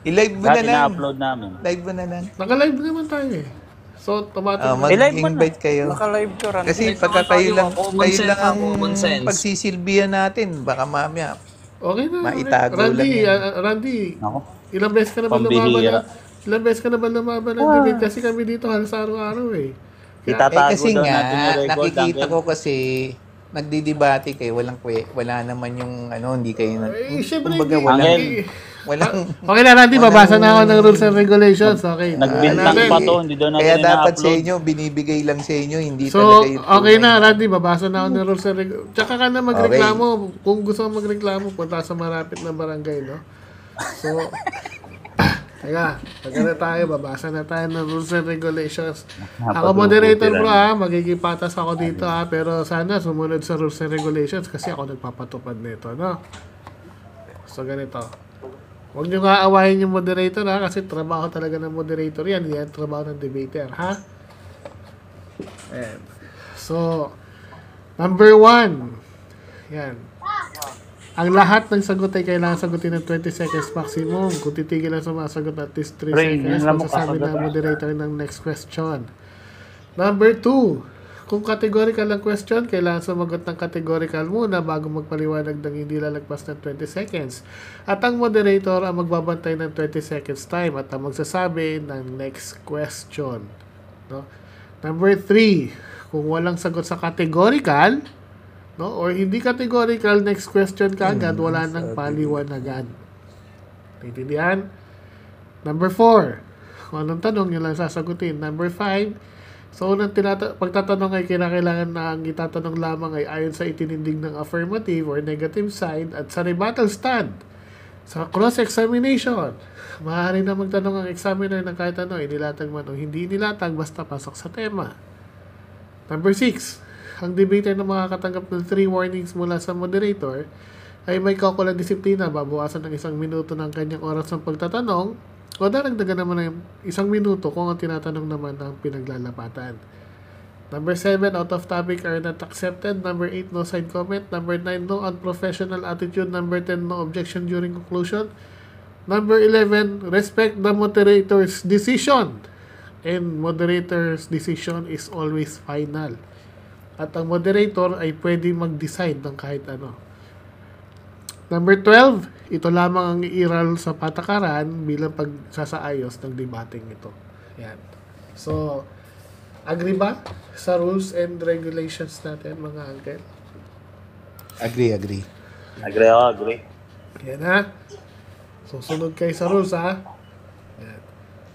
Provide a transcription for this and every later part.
I-live mo Lahat na lang. ina-upload namin. Live mo na lang. Naka-live naman tayo eh. So, automatic. I-live mo na. Mag-invite kayo. Naka-live ka, Randy. Kasi pagka kayo lang ang pagsisilbihan natin, baka mamaya Okay na. maitago Randy, lang yan. Randy, Ako. ilang beses ka na ba Pambihira. ilang beses ka na ba lumaban ng debate? Kasi kami dito halos araw-araw eh. Itatago Kasi daw nga, natin yung record. nakikita Uncle. ko kasi nagdidebate kayo, wala naman yung hindi kayo Siyempre, kumbaga Angel. walang Okay na, Randy, babasa na ako ng rules and regulations. Okay. Nagbintang pa to, hindi daw natin kaya dapat sa ina-upload. inyo, binibigay lang sa inyo, hindi So, talaga yung okay tunay. na, Randy, babasa na ako ng rules and regulations. Tsaka ka na magreklamo. Kung gusto mo magreklamo, punta sa malapit na barangay, no? So, teka, taga na tayo, babasa na tayo ng rules and regulations. Ako moderator bro magiging patas ako dito pero sana sumunod sa rules and regulations kasi ako nagpapatupad nito, no? So, ganito. Huwag nyo nga awayin yung moderator kasi trabaho talaga ng moderator yan. Yan trabaho ng debater, ha? And, so, number 1. Yan. Ang lahat ng sagot ay kailangan sagutin ng 20 seconds maximum. Kung titigil lang sumasagot at least 3 seconds, magsasabi ng moderator ng next question. Number 2. Kung categorical ang question, kailangan sumagot ng categorical muna bago magpaliwanag ng hindi lalagpas ng 20 seconds. At ang moderator ang magbabantay ng 20 seconds time at ang magsasabi ng next question. No? Number 3. Kung walang sagot sa categorical, no, or hindi categorical, next question ka agad, wala nang paliwanagan. Naintindihan? Number 4. Kung anong tanong, yun lang sasagutin. Number 5. So, unang pagtatanong ay kailangan na ang itatanong lamang ay ayon sa itinindig ng affirmative or negative side at sa rebuttal stand. Sa cross-examination, maaari na magtanong ang examiner ng kahit ano, inilatag man o hindi inilatag, basta pasok sa tema. Number 6. Ang debater na makakatanggap ng 3 warnings mula sa moderator ay may kaukulang disiplina, babawasan ng 1 minuto ng kanyang oras ng pagtatanong o daragdagan naman ng 1 minuto kung ang tinatanong naman ang pinaglalapatan. Number 7, out of topic are not accepted. Number 8, no side comment. Number 9, no unprofessional attitude. Number 10, no objection during conclusion. Number 11, respect the moderator's decision. And moderator's decision is always final. At ang moderator ay pwede mag-decide ng kahit ano. Number 12, ito lamang ang iiral sa patakaran bilang pagsasaayos ng debating ito. Yan. So, agree ba sa rules and regulations natin, mga uncle? Agree. Agree ako, agree. Yan ha. Susunod kayo sa rules ha. Yan.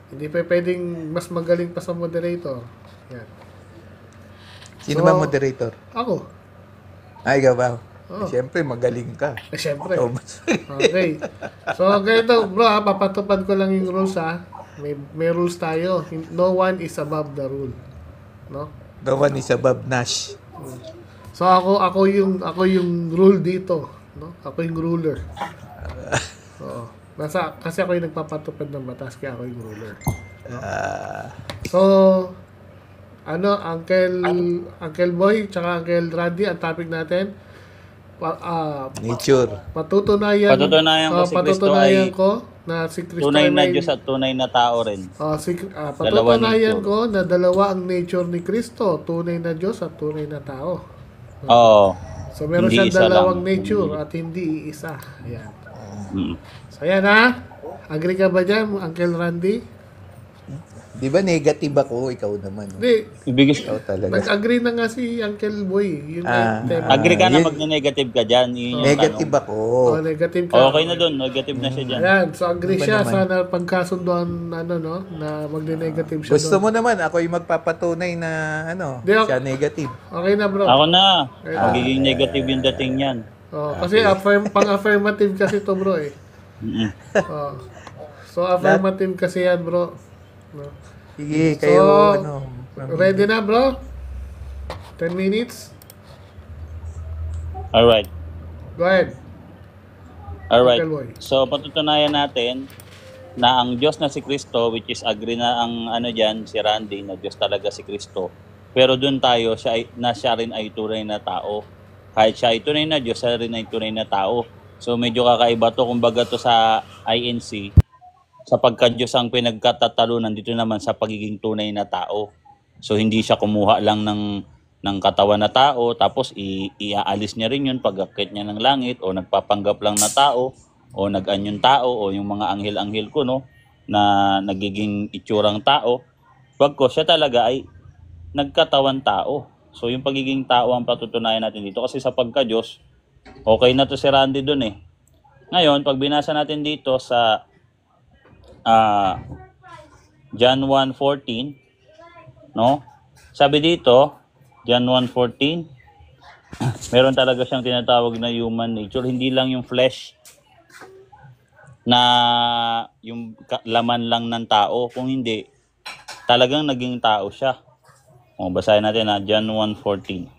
Hindi pa pwedeng mas magaling pa sa moderator. Yan. Sino ba moderator? Ako. Ay, ikaw ba? Oh. Siyempre, magaling ka. Siyempre. Oh, Okay. So, ganito bro papatupad ko lang yung rules ha. May rules tayo. No one is above the rule. No? The one is above Nash. So, ako yung rule dito, no? Ako yung ruler. Oo. Kasi ako yung nagpapatupad ng batas kaya ako yung ruler. No? So, Uncle Boy, tsaka Uncle Randy, ang topic natin, Nature. Patutunayan ko si Kristo ay na si Kristo tunay ay na may Diyos at tunay na tao rin. patutunayan ko na dalawa ang nature ni Kristo, tunay na Diyos at tunay na tao. Oo. So meron Hindi siyang isa dalawang lang. nature at hindi isa. Ayan. Mm. So ayan ha. Agree ka ba dyan, Uncle Randy? Di ba negative ako? Ikaw naman. Hindi. Ikaw talaga. Nag-agree na nga si Uncle Boy. Yun na yung tema. Agree ka na yun. magne-negative ka dyan. Yun yung Negative tanong. ako. Negative ka. Okay na dun, negative na siya dyan. Ayan, so agree Iba siya. naman. Sana pagkasunduan, no, na magne-negative siya Gusto doon. mo naman, ako yung magpapatunay na Di ako- siya negative. Okay na bro. Ako na. Magiging negative yung dating yan. Kasi pang-affirmative kasi to bro eh. Mm-mm. Oh. So affirmative kasi yan bro. No? Sige, So, kayo, ready na bro? 10 minutes? Alright. Go ahead. Alright. Uncle Boy. So, patutunayan natin na ang Diyos na si Kristo, which is agree na ang dyan, si Randy, na Diyos talaga si Kristo. Pero dun tayo, siya rin ay tunay na tao. Kahit siya ay tunay na Diyos, siya rin ay tunay na tao. So, medyo kakaiba to. Kumbaga to sa INC, sa pagka-Diyos ang pinagkatatalunan dito naman sa pagiging tunay na tao. So hindi siya kumuha lang ng katawan na tao tapos iaalis niya rin yun pag-akit niya ng langit o nagpapanggap lang na tao o nag-anyong tao o yung mga anghel-anghel ko no na nagiging itsurang tao. Pagko siya talaga ay nagkatawan tao. So yung pagiging tao ang patutunayan natin dito kasi sa pagka-Diyos, okay na to si Randy dun eh. Ngayon, pag binasa natin dito sa John 1:14, no? Sabi dito, John 1:14, meron talaga siyang tinatawag na human nature, hindi lang yung flesh na yung laman lang ng tao, kung hindi talagang naging tao siya. O, basahin natin na John 1:14.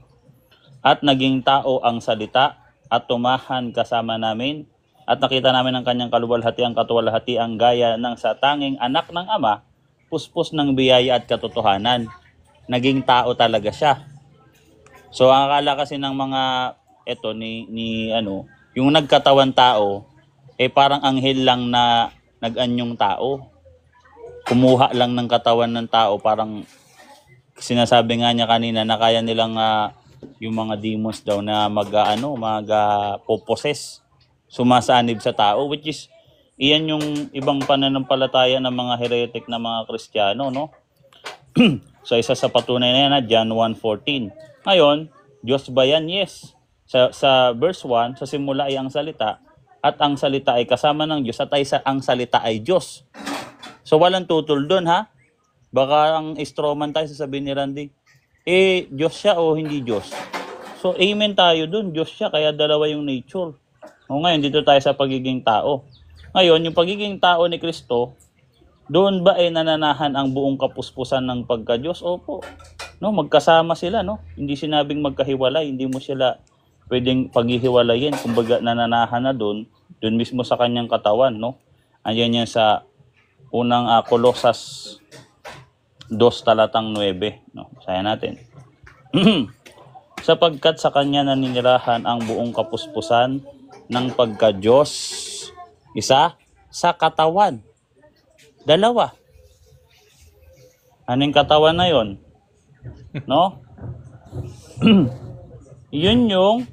At naging tao ang salita at tumahan kasama namin at nakita namin ang kanyang katuwalhatiang gaya ng sa tanging anak ng Ama, puspos ng biyaya at katotohanan. Naging tao talaga siya. So ang akala kasi ng mga yung nagkatawan tao parang anghel lang na nag-anyong tao. Kumuha lang ng katawan ng tao, parang sinasabi nga niya kanina na kaya nilang yung mga demons daw na mag-possess, sumasanib sa tao, which is iyan yung ibang pananampalataya ng mga heretic na mga Kristiyano, no? So isa sa patunay na yan, John 1:14. Ngayon, Diyos ba yan? Yes. Sa verse 1, sa simula ay ang salita, at ang salita ay kasama ng Diyos, at ang salita ay Diyos. So walang tutol doon, ha? Baka ang strawman tayo sasabihin ni Randy, Diyos siya o hindi Diyos? So amen tayo doon, Diyos siya, kaya dalawa yung nature. O ngayon, dito tayo sa pagiging tao. Ngayon, yung pagiging tao ni Kristo, doon ba ay nananahan ang buong kapuspusan ng pagka-Diyos? Opo. No, magkasama sila, no? Hindi sinabing magkahiwalay, hindi mo sila pwedeng paghihiwalayin. Kumbaga nananahan na doon mismo sa kanyang katawan, no? Andiyan yan sa unang Kolosas 2 talatang 9, no? Basahin natin. Sapagkat sa kanya naninirahan ang buong kapuspusan ng pagka-Diyos. Isa, sa katawan. Dalawa. Anong katawan na yon? No? Yun yung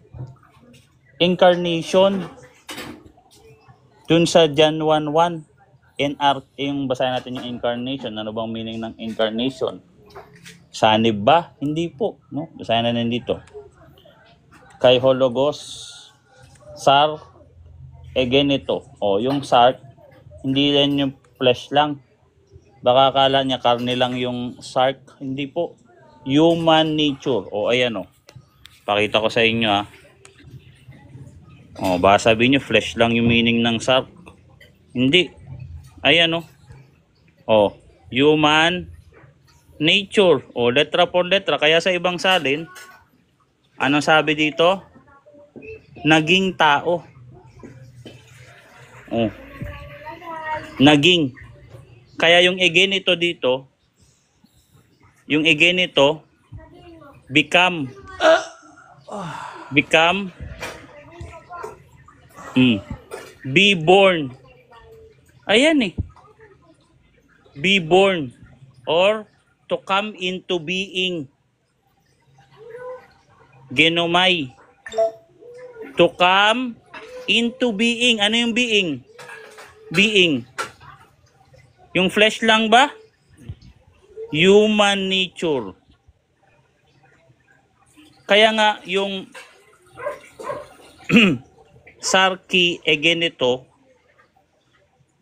incarnation. Dun sa John 1:1, yung basahin natin yung incarnation. Ano bang meaning ng incarnation? Sanib ba? Hindi po. No? Basahin natin dito. Kay Hologos, Sar, Egenito. O, yung Sar, hindi rin yung flesh lang. Baka akala niya karne lang yung sark. Hindi po. Human nature. O, ayan o. Pakita ko sa inyo ha. O, baka sabihin nyo, flesh lang yung meaning ng sark. Hindi. Ayan o. O, human nature. O, letra por letra. Kaya sa ibang salin, anong sabi dito? Naging tao. O. Naging. Kaya yung egenito dito, yung egenito, become, be born. Ayan eh. Be born. Or to come into being. Genomai. To come into being. Ano yung being? Being. Yung flesh lang ba? Human nature. Kaya nga yung sarki egenito,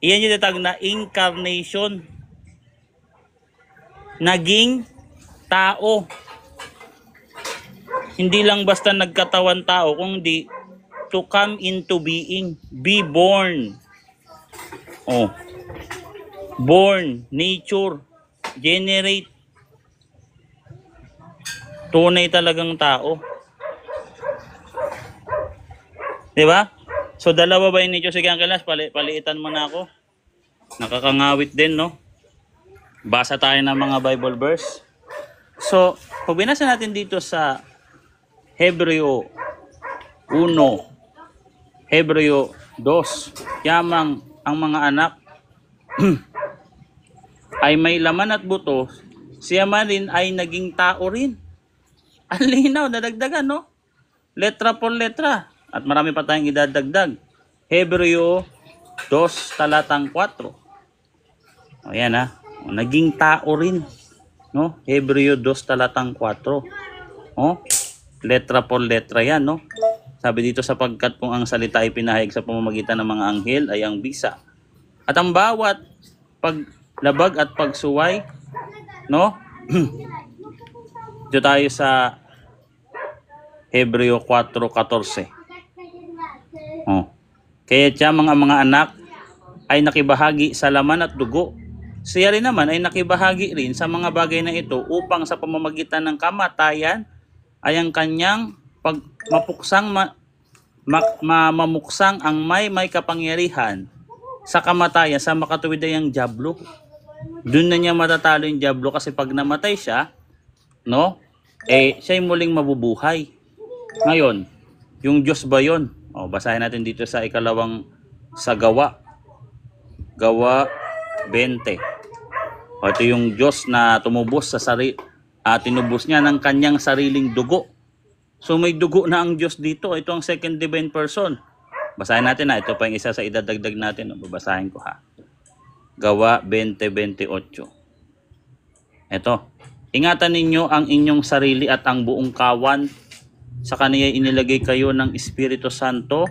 iyan yung tatag na incarnation. Naging tao. Hindi lang basta nagkatawan tao, kundi to come into being. Be born. Oh. Born, nature, generate. Tunay talagang tao. Diba? So dalawa ba yung nature? Sige Uncle Nas, paliitan mo na ako. Nakakangawit din, no? Basa tayo ng mga Bible verse. So, pag binasa natin dito sa Hebreo 1, Hebreo 2, yamang ang mga anak ay may laman at buto, siya man rin ay naging tao rin. Ang linaw, dadagdagan, no? Letra por letra. At marami pa tayong idadagdag. Hebreo 2 talatang 4. O yan ha. Naging tao rin. No? Hebreo 2 talatang 4. O? Letra por letra yan, no? Sabi dito, sapagkat kung ang salita ay pinahayag sa pamamagitan ng mga anghel ay ang bisa. At ang bawat paglabag at pagsuway, no? Dito tayo sa Hebreo 4:14. Oh. Kaya siya mga anak ay nakibahagi sa laman at dugo. Siya rin naman ay nakibahagi rin sa mga bagay na ito upang sa pamamagitan ng kamatayan ay ang kanyang mamuksang ang may kapangyarihan sa kamatayan sa makatuwid ay ang dyablo. Doon na niya matatalo yung dyablo kasi pag namatay siya, no? Siya'y muling mabubuhay. Ngayon, yung Diyos ba yun? O, basahin natin dito sa Gawa 20. O, ito yung Diyos na tumubos sa tinubos niya ng kanyang sariling dugo. So may dugo na ang Diyos dito. Ito ang second divine person. Basahin natin na. Ito pa yung isa sa idadagdag natin. O, babasahin ko ha. Gawa 20:28. Ito. Ingatan ninyo ang inyong sarili at ang buong kawan. Sa kaniya inilagay kayo ng Espiritu Santo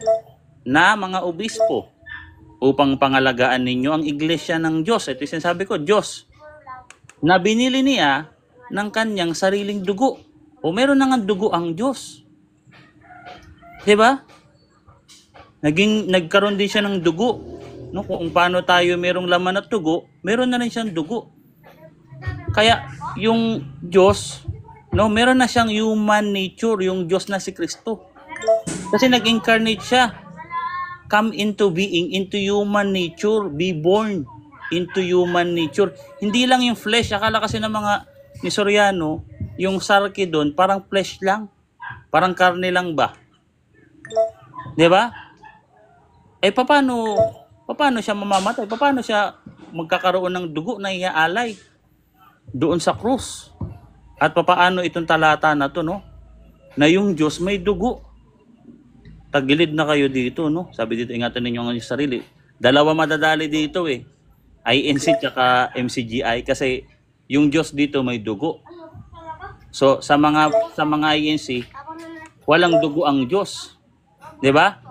na mga obispo upang pangalagaan ninyo ang iglesia ng Diyos. Ito yung sinasabi ko, Diyos, na binili niya ng kanyang sariling dugo. O meron na nga dugo ang Diyos. Diba? Nagkaroon din siya ng dugo. No? Kung paano tayo merong laman at dugo, meron na rin siyang dugo. Kaya yung Diyos, no, meron na siyang human nature, yung Diyos na si Kristo. Kasi nag-incarnate siya. Come into being, into human nature, be born into human nature. Hindi lang yung flesh. Akala kasi ng mga ni Soriano, yung sarki doon, parang flesh lang. Parang karne lang ba? Diba? Paano siya mamamatay? Paano siya magkakaroon ng dugo na iaalay doon sa krus? At papaano itong talata na to, no? Na yung Diyos may dugo. Tagilid na kayo dito, no? Sabi dito, ingatan ninyo ang inyong sarili. Dalawa madadali dito INC tsaka MCGI kasi yung Diyos dito may dugo. So sa mga INC, walang dugo ang Diyos. 'Di ba?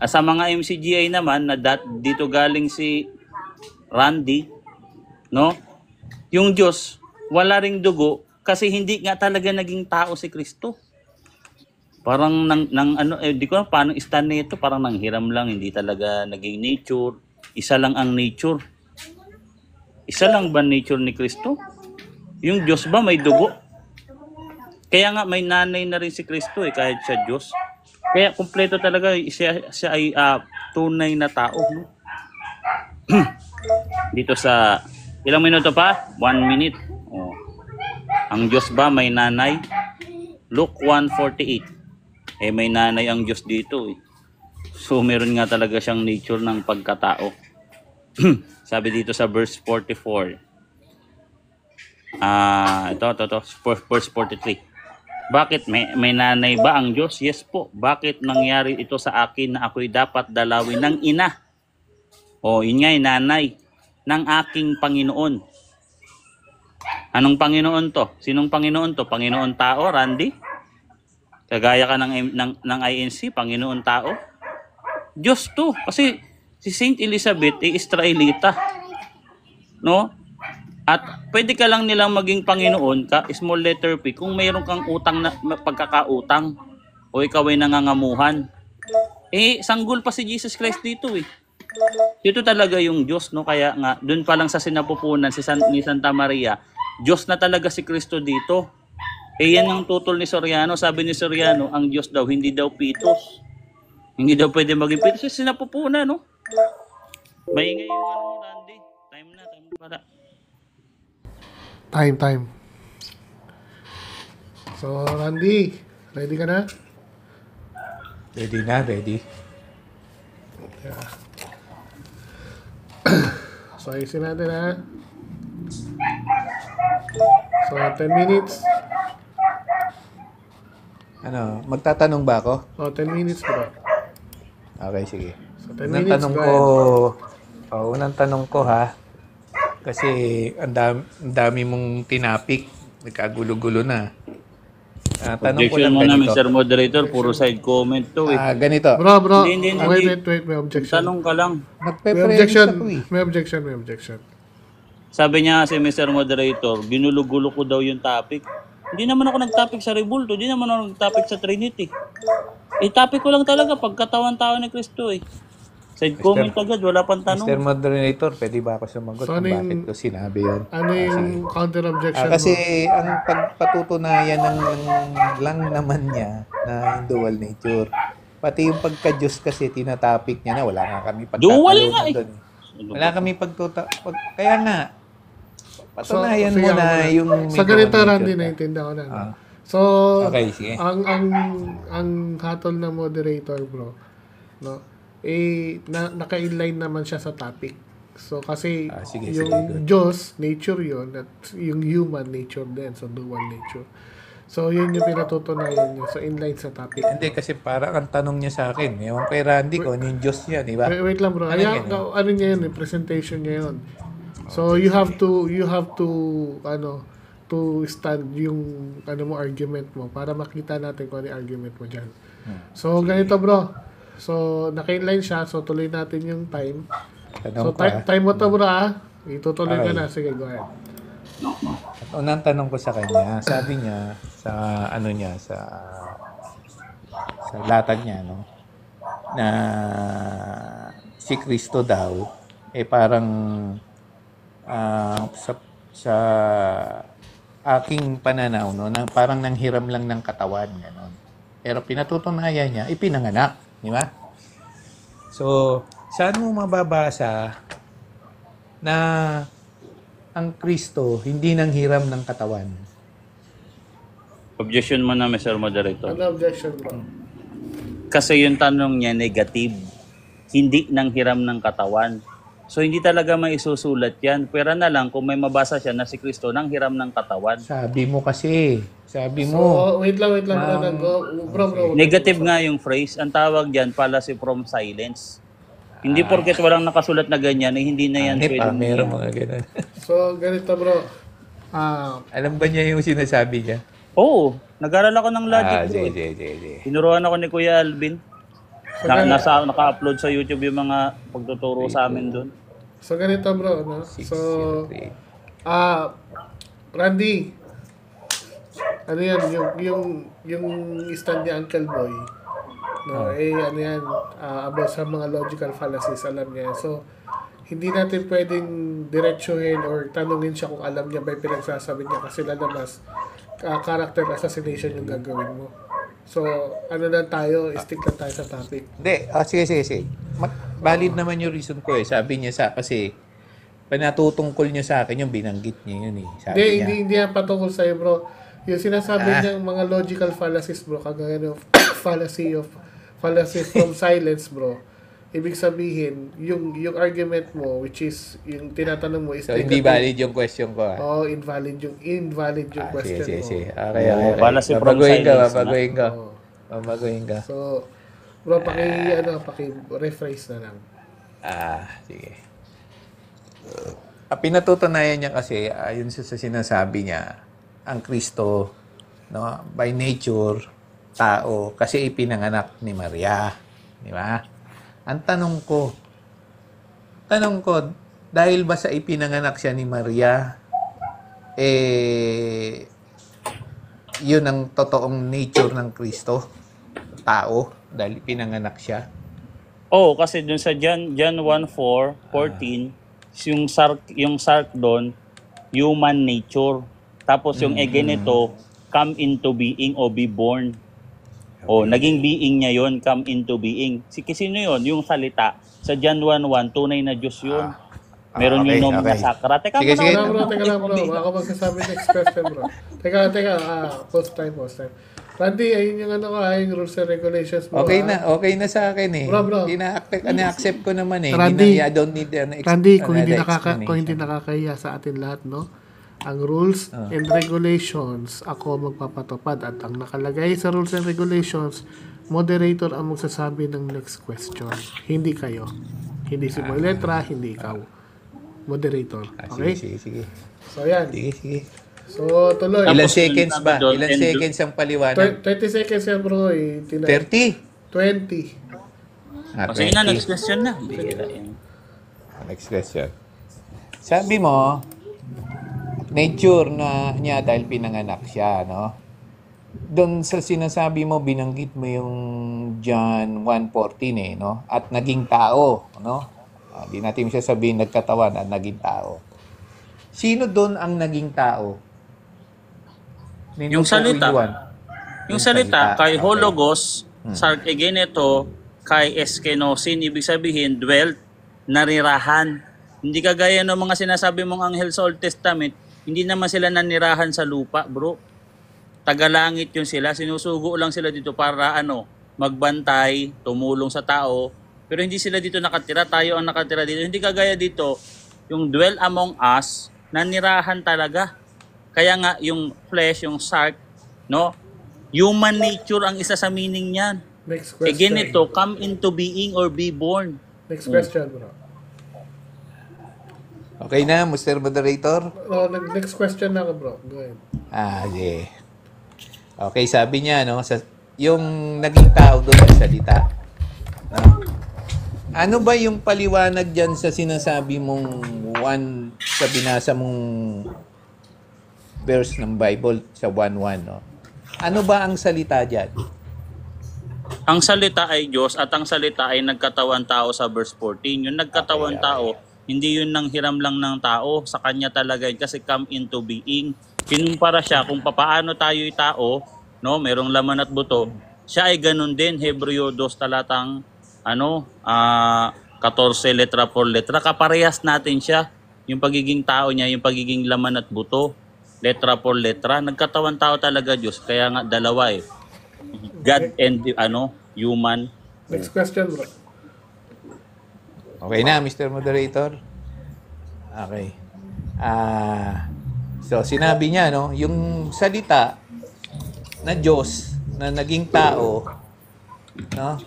Sa mga MCGI naman na dito galing si Randy, no? Yung Diyos wala ring dugo kasi hindi nga talaga naging tao si Kristo. Parang di ko na paano stand nito, parang nanghiram lang, hindi talaga naging nature. Isa lang ang nature. Isa lang ba nature ni Kristo? Yung Diyos ba may dugo? Kaya nga may nanay na rin si Kristo kahit siya Diyos. Kaya kumpleto talaga siya ay tunay na tao, no? Dito sa ilang minuto pa? 1 minute. Oh. Ang Diyos ba may nanay? Luke 1:48. May nanay ang Diyos dito. So meron nga talaga siyang nature ng pagkatao. Sabi dito sa verse 44. Ito, verse 43. Bakit may nanay ba ang Diyos? Yes po. Bakit nangyari ito sa akin na ako'y dapat dalawin ng ina? Yun nga nanay ng aking Panginoon. Anong Panginoon to? Sinong Panginoon to? Panginoon tao, Randy? Kagaya ka ng INC, Panginoon tao? Diyos to. Kasi si Saint Elizabeth ay Israelita. No? At pwede ka lang nilang maging Panginoon, small letter P, kung mayroon kang utang na pagkakautang o ikaw ay nangangamuhan. Sanggol pa si Jesus Christ dito Dito talaga yung Diyos, no? Kaya nga, dun pa lang sa sinapupunan ni Santa Maria, Diyos na talaga si Kristo dito. Yan ang tutol ni Soriano. Sabi ni Soriano, ang Diyos daw, hindi daw pitos. Hindi daw pwede maging pitos. Kasi sinapupunan, no? Maingay yung Randy. Time na para. Time. So, Randy, ready ka na? Ready. Yeah. So, ayusin natin ha. So, 10 minutes. Ano, magtatanong ba ako? Oh, 10 minutes bro. Okay, sige. So, 10 Unang minutes, tanong go ko, ahead. unang tanong ko ha. Kasi ang dami mong tinapik. Nagkagulo-gulo na. Tanong ko Objection lang mo na, ganito. Mr. Moderator. Puro side comment to eh. Ganito. Bro. Hindi. Wait, may objection. Tanong ka lang. May Nagpe-premise objection. ako eh. May objection. Sabi niya si Mr. Moderator, ginulo-gulo ko daw yung topic. Hindi naman ako nag-topic sa Rebulto. Hindi naman ako nag-topic sa Trinity. Topic ko lang talaga pagkatawan-tao ni Kristo eh. Side comment agad, wala pang Mr. tanong. Moderator, pwede ba ako sumagot So, kung ano yung- bakit ko sinabi yun? Ano yung counter objection Kasi mo? ang pagpatutunayan lang naman niya na yung dual nature. Pati yung pagka-Diyos kasi tinatopic niya na wala nga kami Dual nga eh. doon. Wala kami kaya nga, patunayan sige, mo na ako yung Sa may ganito, dual Randy, nature ka. naiintindihan ko na. No? Ah. So, Okay, sige. ang hatol na moderator, bro, no? Naka-inline naman siya sa topic. So, kasi Sige, yung good. Diyos, nature yun, at yung human, nature din. So, dual nature. So, yun yung pinatutunayan niya. So, inline sa topic. Hindi, kasi parang ang tanong niya sa akin, ewan kay Randy kung ano yung Diyos niya, di ba? Wait lang bro. Ano Ayan, yan? ano niya yun, presentation niya yun. So you have to to stand yung mo argument mo para makita natin kung ano yung argument mo diyan. So ganito bro. So naka-inline siya, so tuloy natin yung time. Tanong So ko, ah. time mo to bro ah. Itutuloy ka Okay. na. Sige, go ahead. Unang tanong ko sa kanya, sabi niya sa sa latag niya, no, na si Kristo daw parang sa aking pananaw, no, parang nanghiram lang ng katawan, gano'n. Pero pinatutunayan niya, ipinanganak, di ba? So, saan mo mababasa na ang Kristo hindi nanghiram ng katawan? Objection mo na, Mr. Moderator. Ano objection bro? Kasi yung tanong niya negative. Hindi nang hiram ng katawan. So hindi talaga may isusulat yan. Pwera na lang kung may mabasa siya na si Kristo nang hiram ng katawan. Sabi mo kasi. Sabi So, mo. wait lang bro. Negative nga yung phrase. Ang tawag dyan, fallacy from silence. Hindi porket walang nakasulat na ganyan, hindi na yan pwedeng. Meron mga ganun. So, ganito bro. Alam ba niya yung sinasabi niya? Oo, nag-aral ako ng logic. bro. Sige. Tinuruan ako ni Kuya Alvin. Naka-upload sa YouTube yung mga pagtuturo sa amin doon. So, ganito bro. No? So, 603. Randy, ano yan, yung stand ni Uncle Boy, no, ano yan, about sa mga logical fallacies, alam niya. So, hindi natin pwedeng diretsuhin or tanungin siya kung alam niya ba yung pinagsasabi niya kasi lalabas, character assassination yung gagawin mo. So, ano lang tayo, stick lang tayo sa topic. Hindi. Sige. Valid naman yung reason ko eh. Sabi niya kasi panatutungkol niya sa akin yung binanggit niya yun eh. Sabi niya. Hindi yan patungkol sa'yo bro. Yung sinasabi niyang mga logical fallacies bro, kagaya ng fallacy from silence bro. Ibig sabihin, yung argument mo, which is, yung tinatanong mo is So, hindi valid yung question ko. Oh, invalid yung question mo. Sige. Okay. Fallacy from Babaguhin ka. silence Oh. Babaguhin ka. So, bro, paki-rephrase na lang. Sige. Pinatutunayan niya kasi, ayon sa sinasabi niya, ang Kristo, no, by nature, tao, kasi ipinanganak ni Maria. Di ba? Ang tanong ko, dahil ba sa ipinanganak siya ni Maria, yun ang totoong nature ng Kristo, tao, dahil pinanganak siya? Oo, kasi dun sa John 1:4-14, yung sark doon, human nature. Tapos yung nito, come into being o be born. O, naging being niya yon, come into being. Sino yun? Yung salita. Sa John 1:1, tunay na Diyos yun. Meron yung nomen na sakra. Teka Sige. Teka lang bro. Baka magsasabi next question bro. Teka. Post time. Randy, ayun yung ano ko, yung rules and regulations mo. Okay na sa akin eh. Bro. Ina-accept ko naman eh. Randy, I don't need Randy, kung hindi explanation. nakakahiya sa atin lahat, no? Ang rules and regulations, ako magpapatupad. At ang nakalagay sa rules and regulations, moderator ang magsasabi ng next question. Hindi kayo. Hindi si Letra, hindi ikaw. Moderator. Okay? Sige. So, yan. Sige. So, tuloy. Ilan Tapos, seconds ba? doon, Ilan and- seconds ang paliwanag? 30 seconds yan, bro. 30? 20. Sige na, next question na. Bihira yan. Next question. Sabi mo, nature na niya dahil pinanganak siya, no? Doon sa sinasabi mo, binanggit mo yung John 1:14 eh, no? At naging tao, no? Di natin siya sabihin nagkatawan at naging tao. Sino doon ang naging tao? Yung salita. Yung salita, kay Okay. Hologos, Sark Egeneto, kay Eskenosin, ibig sabihin, dwelt, narirahan. Hindi kagaya ng mga sinasabi mong anghel sa Old Testament, hindi naman sila nanirahan sa lupa, bro. Tagalangit yun sila, sinusugo lang sila dito para magbantay, tumulong sa tao, pero hindi sila dito nakatira, tayo ang nakatira dito. Hindi kagaya dito, yung dwell among us, nanirahan talaga. Kaya nga, yung flesh, yung sark, no? Human nature ang isa sa meaning niyan. Next question. Again ito, come into being or be born. Next question, bro. Okay na, Mr. Moderator? Next question na ako, bro. Go ahead. Yeah. Okay, sabi niya, no, yung naging tao doon sa salita. No? Ano ba yung paliwanag dyan sa sinasabi mong sa binasa mong verse ng Bible sa 1:1, no? Ano ba ang salita dyan? Ang salita ay Diyos at ang salita ay nagkatawan tao sa verse 14. Yung nagkatawan Okay. tao, hindi yun nang hiram lang ng tao. Sa kanya talaga yun kasi come into being. Kinumpara siya kung paano tayo'y tao, no, merong laman at buto. Siya ay ganun din, Hebreo 2 talatang 14 letra por letra. Kaparehas natin siya. Yung pagiging tao niya, yung pagiging laman at buto. Letra por letra. Nagkatawan tao talaga Diyos. Kaya nga dalawa eh. God and human. Next question, bro. Okay na, Mr. Moderator? Okay. So, sinabi niya, no, yung salita na Diyos na naging tao, no,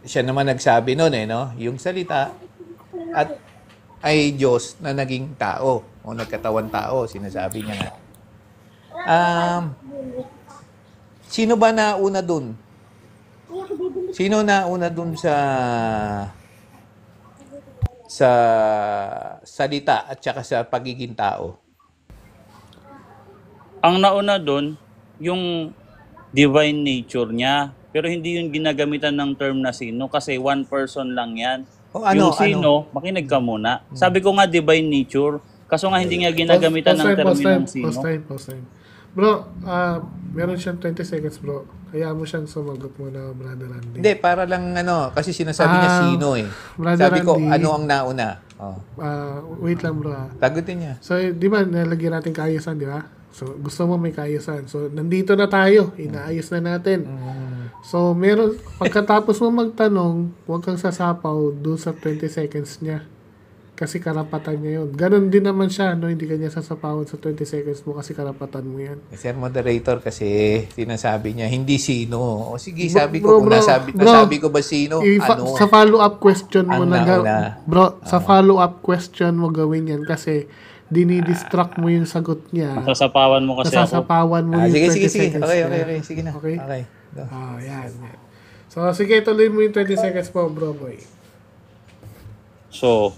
siya naman nagsabi nun no, yung salita at ay Diyos na naging tao o nagkatawan tao, sinasabi niya nga. Sino ba nauna dun? Sino nauna dun sa salita at saka sa pagiging tao? Ang nauna doon, yung divine nature niya. Pero hindi yun ginagamitan ng term na sino kasi one person lang yan. Yung sino, makinig ka muna. Sabi ko nga divine nature, kaso nga hindi nga ginagamitan ng term ng sino. Pause time. Bro, meron siyang 20 seconds, bro. Kaya mo siyang sumagot muna, Brother Randy. Hindi, para lang kasi sinasabi niya sino eh. Brother Sabi ko, Randy. ano ang nauna? Oh. Wait lang, bro. Tagutin niya. So, di ba, nalagyan natin kaayusan, di ba? So, gusto mo may kaayusan. So, nandito na tayo. Inaayos na natin. So, pagkatapos mo magtanong, huwag kang sasapaw doon sa 20 seconds niya. Kasi karapatan niya yun. Ganon din naman siya, no? Hindi kanya sasapawan sa 20 seconds mo kasi karapatan mo yan. Sir Moderator kasi sinasabi niya, hindi sino. O sige, sabi Bro, ko, kung nasabi ko ba sino, ano? Sa follow-up question mo Ang nauna. Bro, sa follow-up question mo gawin yan kasi dinidistract mo yung sagot niya. Sasapawan mo kasi ako. Nasasapawan mo yung 20 Sige. seconds Okay. niya. Sige na. Okay? Okay. Go. Yan. So, sige, tuloy mo yung 20 seconds mo, bro, boy. So,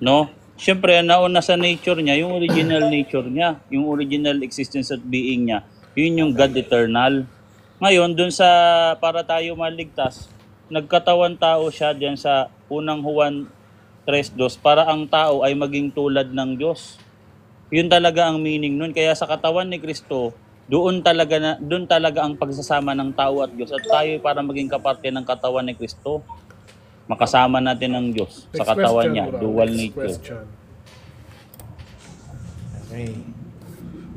no? Siyempre, nauna sa nature niya, yung original nature niya, yung original existence at being niya, yun yung God eternal. Ngayon, dun sa para tayo maligtas, nagkatawan tao siya diyan sa unang Juan 3:2 para ang tao ay maging tulad ng Diyos. Yun talaga ang meaning nun. Kaya sa katawan ni Kristo, doon talaga ang pagsasama ng tao at Diyos. At tayo para maging kaparte ng katawan ni Kristo. Makasama natin ang Diyos sa katawan niya, bro. dual Next nature. question. Okay.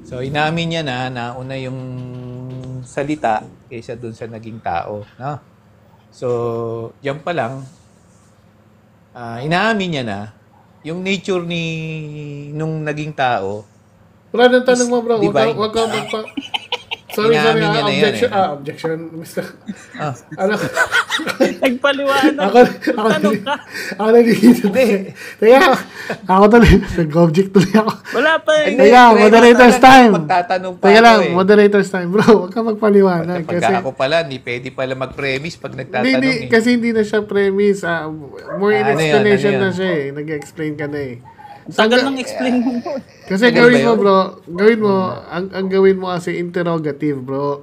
So, inamin niya na nauna yung salita kaysa dun sa naging tao, no? So, diyan pa lang, inaamin niya na yung nature nung naging tao Bro, anong tanong mo, bro? divine. Wag ka magpa... Sorry, Inaamin niya na yan, objection. eh. Objection, Mr. Ah. Ano? Nagpaliwanag. Ako nalilito. Hindi. Teka, ako tuloy. Nag-object tuloy ako. Wala pa eh. Hindi, Teka, Trevor, moderator's talaga time. Magtatanong pa Teka ako lang, eh. moderator's time. Bro, wag ka magpaliwanag. Pagka Kasi, ako pala, hindi pwede pala mag-premise pag nagtatanong hindi, eh. kasi hindi na siya premise. More in Ano yun, explanation ano yun? na siya eh. Nag-explain ka na eh. Tagal nang explain mo. Kasi Tagal gawin ba mo, yun? bro. Gawin mo, ang gawin mo kasi interrogative, bro.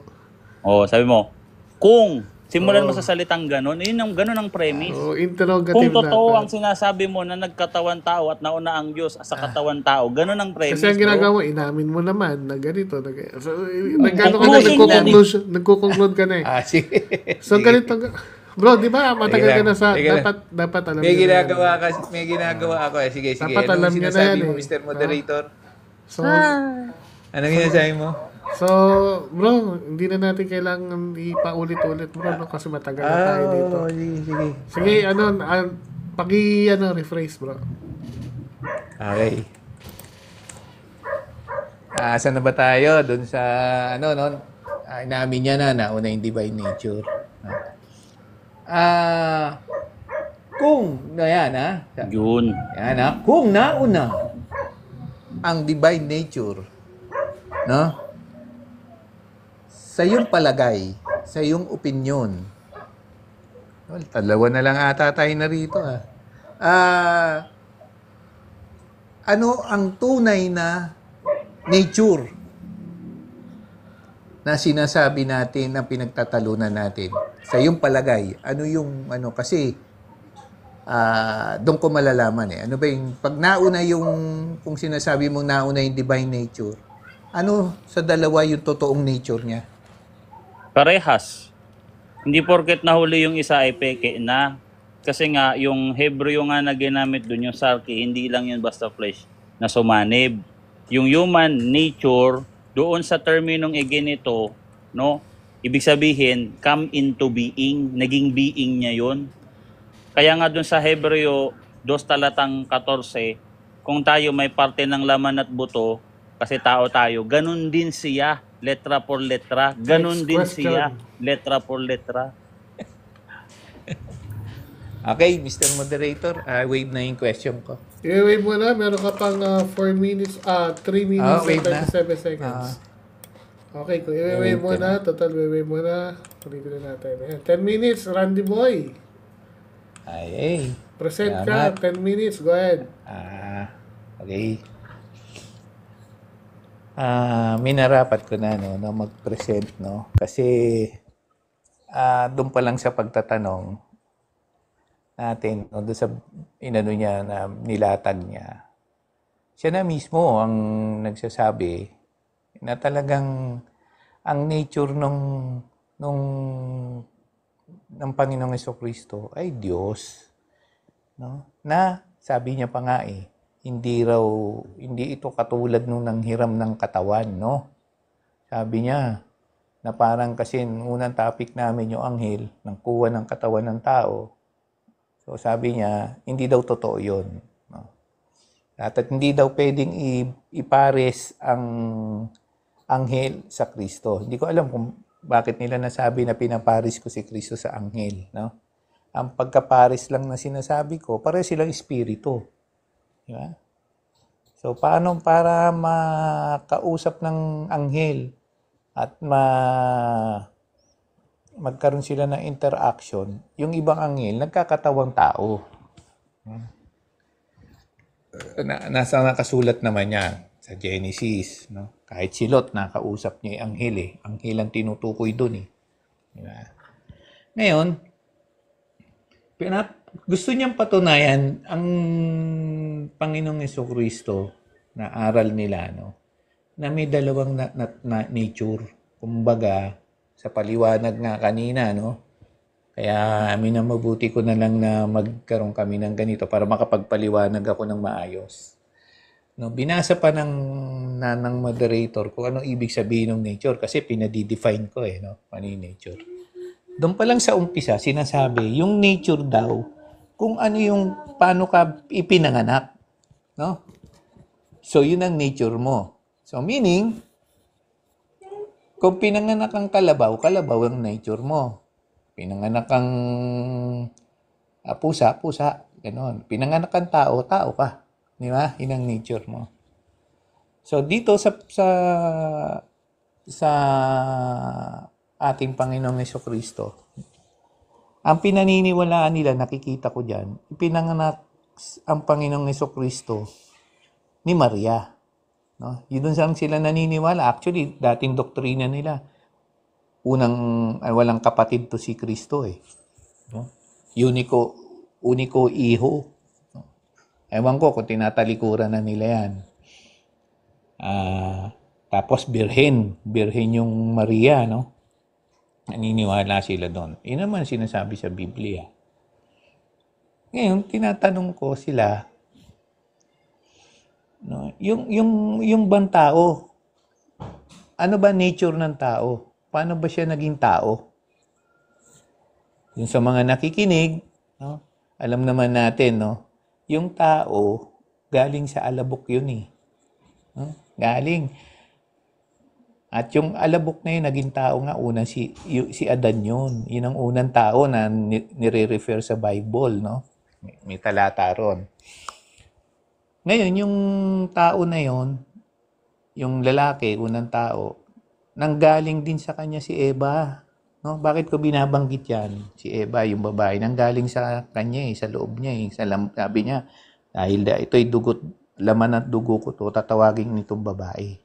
Oh, sabi mo, kung simulan mo sa salitang ganon, yun ang ganon ang premise. O, interrogative Kung totoo ang dapat. sinasabi mo na nagkatawan tao at nauna ang Diyos sa katawan tao, ganon ang premise. Kasi ang bro. ginagawa mo, inamin mo naman na ganito. So, Conclusion nagko-conclude ka na eh. Sige. So, ganito. Bro, di ba matagal ka Sige na sa... lang, sige lang. Dapat alam May niyo na yan. ginagawa ako eh. Sige. Dapat Anong alam niya na sinasabi yan mo, eh. Mr. Moderator? So, Anong sinasabi mo? bro, hindi na natin kailangan ipaulit-ulit, bro, no? Kasi matagal na tayo dito. Sige. Sige, rephrase, bro. Okay. Saan na ba tayo? Doon sa, inamin niya na nauna yung divine nature. Kung, Yun. kung nauna ang divine nature, no? Sa iyong palagay, sa iyong opinion, well, dalawa na lang ata tayo na rito, ano ang tunay na nature na sinasabi natin, na pinagtatalunan natin? Sa iyong palagay, ano yung, kasi, doon ko malalaman eh. Ano ba yung, pag nauna yung, kung sinasabi mong nauna yung divine nature, ano sa dalawa yung totoong nature niya? Parehas. Hindi porket nahuli yung isa ay peke na. Kasi nga, yung Hebreo nga na ginamit dun, yung sarki, hindi lang yun basta flesh na sumanib. Yung human nature, doon sa terminong iginito, no? Ibig sabihin, come into being, naging being niya yun. Kaya nga doon sa Hebreo 2:14, kung tayo may parte ng laman at buto, kasi tao tayo, ganun din siya, letra por letra. Ganun Next din question. siya, letra por letra. Okay, Mr. Moderator, wave na yung question ko. I-wave mo na, meron ka pang 3 minutes and wave na. 37 seconds. Okay, kung i-wave mo na, total i-wave mo na, ulitin na natin. Ayan, 10 minutes, Randy Boy. Ay. Present Salamat. ka, 10 minutes, go ahead. Okay. Minarapat ko na, na mag-present, no? Kasi, doon pa lang sa pagtatanong natin, no, doon sa inano niya na nilatag niya, siya na mismo ang nagsasabi na talagang ang nature ng Panginoong Jesucristo ay Diyos, no? Na sabi niya pa nga hindi ito katulad nung nanghiram ng katawan, no? Sabi niya na parang kasi unang topic namin yung anghel nang kuha ng katawan ng tao. So sabi niya, hindi daw totoo yun. No? At hindi daw pwedeng ipares ang anghel sa Kristo. Hindi ko alam kung bakit nila nasabi na pinaparis ko si Kristo sa anghel. No? Ang pagkaparis lang na sinasabi ko, pareho silang espiritu. Di ba? So paano para makausap ng anghel at magkaroon sila ng interaction, yung ibang anghel, nagkakatawang tao. Nasa nakasulat naman yan sa Genesis. No? Kahit si Lot, nakausap niya yung anghel eh. Anghel ang tinutukoy doon eh. Diba? Ngayon, gusto niyang patunayan ang Panginoong Jesucristo na aral nila, no? Na may dalawang nature. Kumbaga, sa paliwanag nga kanina, no? Kaya mabuti ko na lang na magkaroon kami ng ganito para makapagpaliwanag ako ng maayos. No, binasa pa ng moderator kung ano ibig sabihin ng nature kasi pinadi-define ko no, ano yung nature. Doon pa lang sa umpisa, sinasabi, yung nature daw, kung ano yung, paano ka ipinanganak. No? So, yun ang nature mo. So, meaning, kung pinanganak ang kalabaw, kalabaw ang nature mo. Pinanganak ang pusa, pusa. Ganon. Pinanganak ang tao, tao ka. Di ba? Yun ang nature mo. So, dito sa ating Panginoong Jesucristo, ang pinaniniwalaan nila, nakikita ko dyan, ipinanganak ang Panginoong Jesucristo ni Maria. No? Yun saan sila naniniwala. Actually, dating doktrina nila, walang kapatid to si Kristo No? Unico iho. No? Ewan ko kung tinatalikuran na nila yan. Tapos birhen yung Maria, no? Naniniwala sila doon. Yun naman sinasabi sa Biblia. Ngayon, tinatanong ko sila, no, yung bang tao, ano ba nature ng tao? Paano ba siya naging tao? Yung sa mga nakikinig, no, alam naman natin, no, yung tao, galing sa alabok yun No? Galing. At yung alabok na yun, naging tao nga, una si Adan yun. Yun ang unang tao na nire-refer sa Bible, no? May talata ron. Ngayon, yung tao na yun, yung lalaki, unang tao, nanggaling din sa kanya si Eva. No? Bakit ko binabanggit yan? Si Eva, yung babae, nanggaling sa kanya sa loob niya sabi niya, dahil ito'y dugot, laman at dugo ko to, tatawagin nitong babae.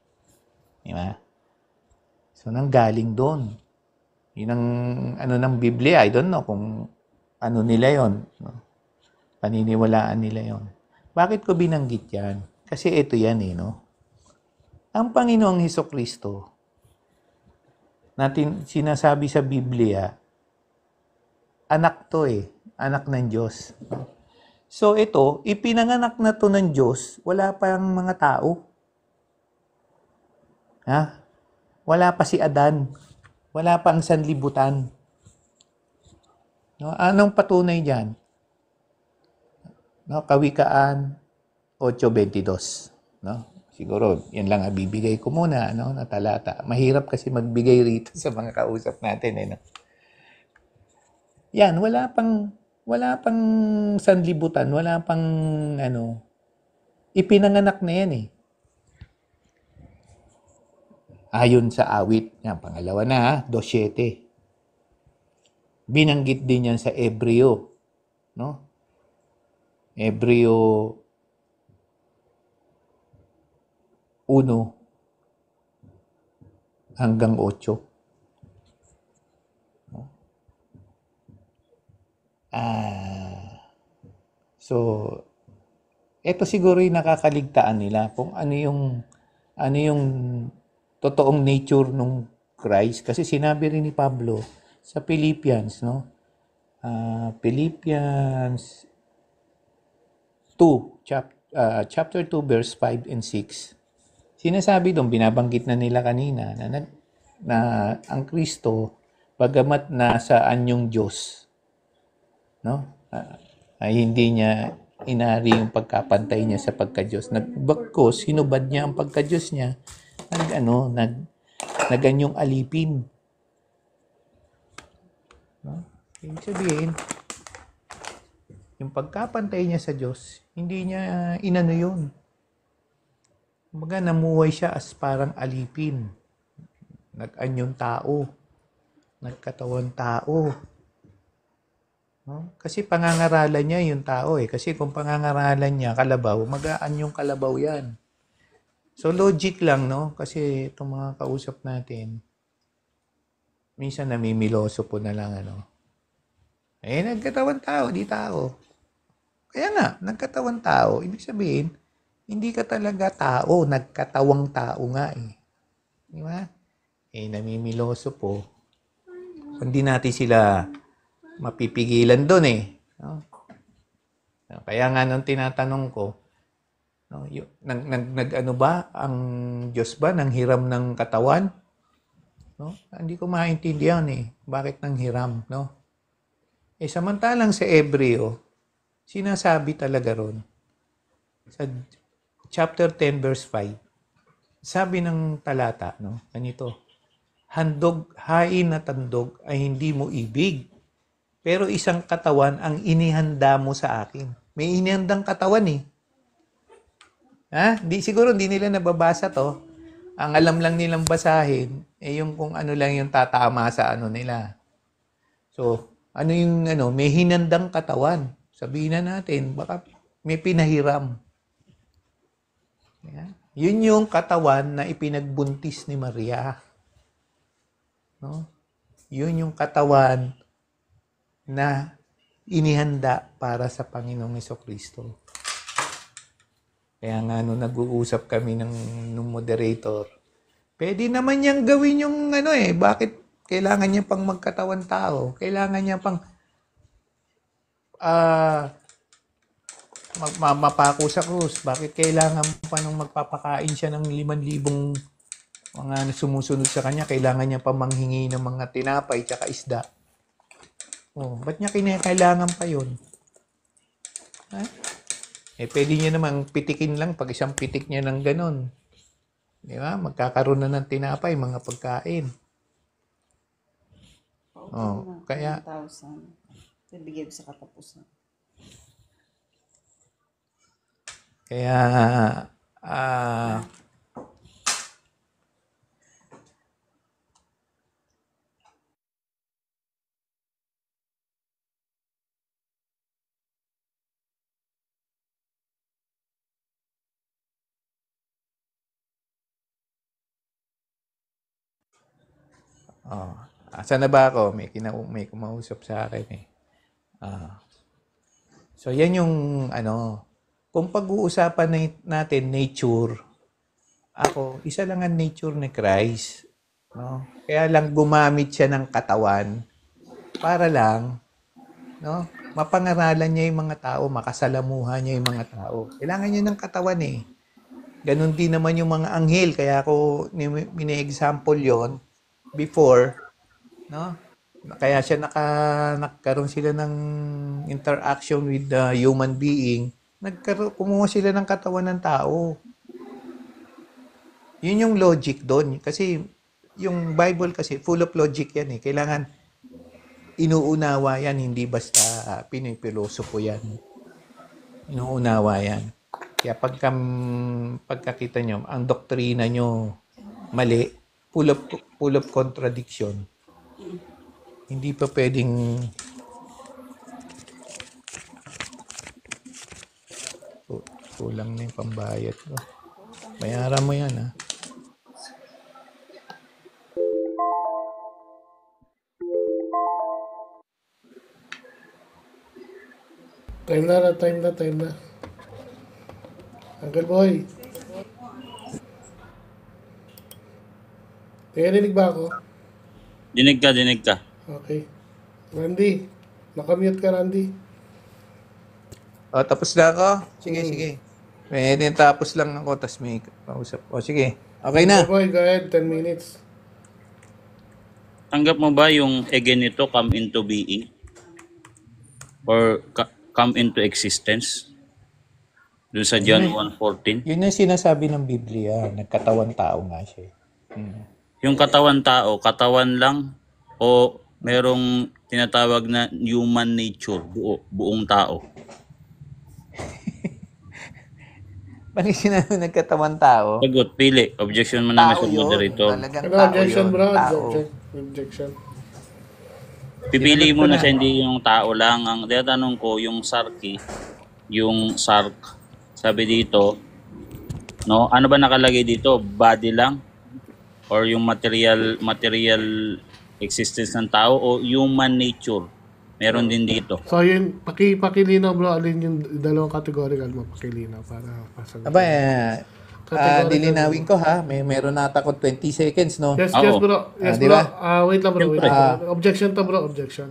Di ba? So, nanggaling doon. Yun ang ng Biblia. I don't know kung ano nila yon, no? Paniniwalaan nila yon. Bakit ko binanggit yan? Kasi ito yan no? Ang Panginoong Hesukristo, natin sinasabi sa Biblia, anak to anak ng Diyos. So ito, ipinanganak na to ng Diyos, wala pa ang mga tao. Wala pa si Adan. Wala pa ang sanlibutan. No? Anong patunay diyan? No, Kawikaan 8:22. No? Siguro, yan lang bibigay ko muna na talata. Mahirap kasi magbigay rito sa mga kausap natin. No? Yan, wala pang sanlibutan, wala pang ipinanganak na yan Ayon sa awit, yan, pangalawa na 2:7. Binanggit din yan sa Hebreo, no? Hebreo 1-8. So, ito siguro yung nakakaligtaan nila kung ano yung totoong nature ng Christ. Kasi sinabi rin ni Pablo sa Philippians, no? Philippians 2, chapter 2, verse 5 and 6. Sinasabi doon, binabanggit na nila kanina, na ang Kristo, bagamat nasaan yung Diyos, no? Ay hindi niya inari yung pagkapantay niya sa pagka-Diyos. Bagkus, hinubad niya ang pagka-Diyos niya. Naganyong alipin. No? Ibig sabihin, yung pagkapantay niya sa Diyos, hindi niya inano yun. Kumbaga, namuhay siya as parang alipin. Nag-anyong tao. Nagkatawan tao. No? Kasi pangangaralan niya yung tao Kasi kung pangangaralan niya, kalabaw, mag-aanyong kalabaw yan. So, logic lang, no? Kasi itong mga kausap natin, minsan namimiloso po na lang, nagkatawan tao, di tao. Kaya nga, nagkatawan tao, ibig sabihin, hindi ka talaga tao, nagkatawang tao nga Di ba? Namimiloso po. Hindi natin sila mapipigilan doon No? Kaya nga nung tinatanong ko, No, ano ba ang Diyos ba nang hiram ng katawan? No? Hindi ko maintindihan bakit nang hiram, no? Samantalang sa Ebreo, sinasabi talaga ron sa chapter 10 verse 5. Sabi ng talata, no, ganito, handog, hain na tandog ay hindi mo ibig, pero isang katawan ang inihanda mo sa akin. May inihandang katawan siguro hindi nila nababasa to. Ang alam lang nilang basahin, yung kung ano lang yung tatama sa ano nila. So, may hinandang katawan. Sabihin na natin, baka may pinahiram. Yeah. Yun yung katawan na ipinagbuntis ni Maria. No? Yun yung katawan na inihanda para sa Panginoong Jesucristo. Kaya nga nag-uusap kami ng moderator, pwede naman niyang gawin yung bakit kailangan niya pang magkatawan tao? Kailangan niya pang mapako sa krus. Bakit kailangan pa nung magpapakain siya ng 5,000 mga sumusunod sa kanya? Kailangan niya pa manghingi ng mga tinapay tsaka isda. Ba't niya kailangan pa yun? Pwede niya namang pitikin lang pag isang pitik niya ng ganon. Di ba? Magkakaroon na ng tinapay, mga pagkain. Kaya 1,000. Ibigay sa katapusan. Kaya, asa na ba ako? May kumausap sa akin So, yan yung kung pag-uusapan natin nature, isa lang ang nature ni Christ. No? Kaya lang gumamit siya ng katawan para lang mapangaralan niya yung mga tao, makasalamuhan niya yung mga tao. Kailangan niya ng katawan Ganon din naman yung mga anghel. Kaya ako mini-example yon before, no? Kaya siya nagkaroon sila ng interaction with the human being. Kumuha sila ng katawan ng tao. Yun yung logic doon. Kasi yung Bible kasi full of logic yan Kailangan inuunawa yan, hindi basta pinipilosopo yan. Inuunawa yan. Kaya pagkakita nyo, ang doktrina nyo mali, full of contradiction. Hindi pa pwedeng kulang na yung pambayad ko. Bayaran mo yan Time na. Uncle Boy. Narinig ba ako? Dinig ka. Okay. Randy. Nakamute ka, Randy. Tapos na ako? Sige. Tapos lang ako, tapos may pausap. Sige. Okay na. Uncle Boy, go ahead. 10 minutes. Tanggap mo ba yung again nito, come into being? Or come into existence? Doon sa John 1:14. Yun yung sinasabi ng Biblia. Nagkatawan tao nga siya. Yung katawan tao, katawan lang o merong tinatawag na human nature, buong tao? Bakit sinabi nagkatawan tao? Sagot, pili. Objection mo namin sa moderator. Talagang Ano, tao objection, yun. bro? Tao. Objection. Pipili mo na siya, hindi yung tao lang. Ang tinatanong ko, yung sarki, yung sark, sabi dito, no? Ano ba nakalagay dito? Body lang? Or yung material existence ng tao o human nature? Meron din dito. So, yun, pakilinaw, bro, alin yung dalawang categorical mo, pakilinaw para pasagot. Aba, dilinawin ko meron nata ko 20 seconds, no? Yes, Oo. bro. Yes, di bro. ba? Wait lang, bro. Siyempre. Objection to, bro. Objection.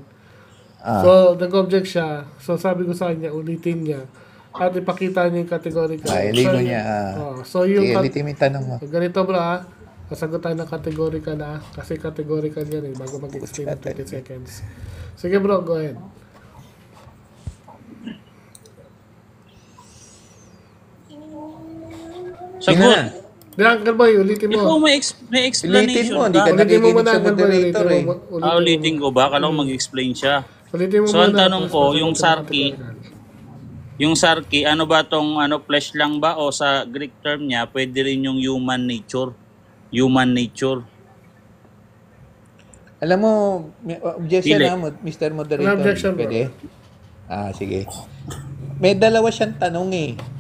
So, nag-object siya. So, sabi ko sa kanya, ulitin niya. at ipakita niya yung categorical. Iligo niya. So yung Sige, ulitin mo yung tanong mo. so, ganito bro sasagot tayo ng categorical kasi categorical yan bago mag-explain ng 20 seconds. Sige bro, go ahead. Sagot. Di, Uncle Boy, ulitin Ikaw mo. may Ulitin explanation mo, hindi ka. ka Ulitin mo nakikinig muna, sa Uncle Boy. moderator eh. Ulitin ko ba? Kala ko mag-explain siya. Ulitin mo So, muna. ang tanong tapos ko, sasagot yung ng sarki, categorical. yung sarki, ano ba tong flesh lang ba o sa Greek term niya, pwede rin yung human nature? Human nature. Alam mo, may objection Pili. na, Mr. Moderator. Wala objection, bro. Pwede? Sige. May dalawa siyang tanong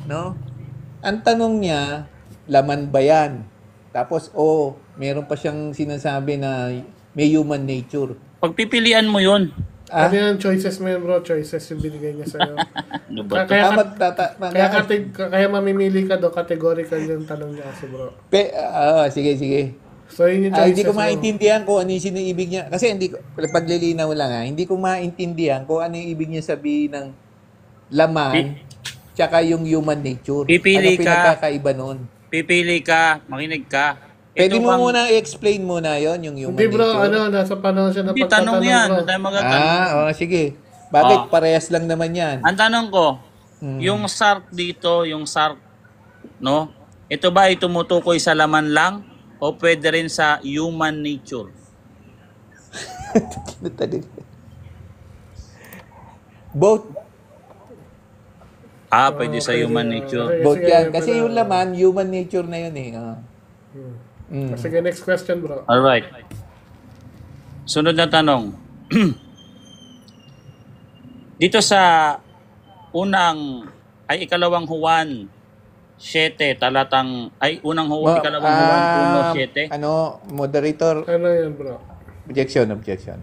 no? Ang tanong niya, laman ba yan? Tapos, meron pa siyang sinasabi na may human nature. Pagpipilian mo yun. Ano yan, choices mo yan bro? Choices yung binigay niya sa'yo. Ano ba to? Kaya mamimili ka do, categorical yung tanong niya kasi bro. Sige. So yun yung choices Hindi ko mo. maintindihan kung ano yung siniibig niya. Kasi paglilinaw lang hindi ko maintindihan kung ano yung ibig niya sabihin ng laman, tsaka yung human nature. Pipili ano ka. pinagkakaiba nun? Pipili ka, makinig ka. Pwede Ito mo bang- muna i-explain muna yon yung human Hindi bro, nature. nasa panahon siya na Hindi, tanong pagtatanong yan. bro. Ano tayo magatanong? Sige. Bakit parehas lang naman yan? Ang tanong ko, yung sark dito, yung sark, no? Ito ba ay tumutukoy sa laman lang o pwede rin sa human nature? Both. Pwede sa human nature. Okay, Both sige, yan. yan Kasi pala. yung laman, human nature na yun Sige, next question bro. Alright. Sunod na tanong. Dito sa ikalawang Juan 7, unang Juan, ikalawang Juan 1:7. Moderator, Ano yan bro? objection.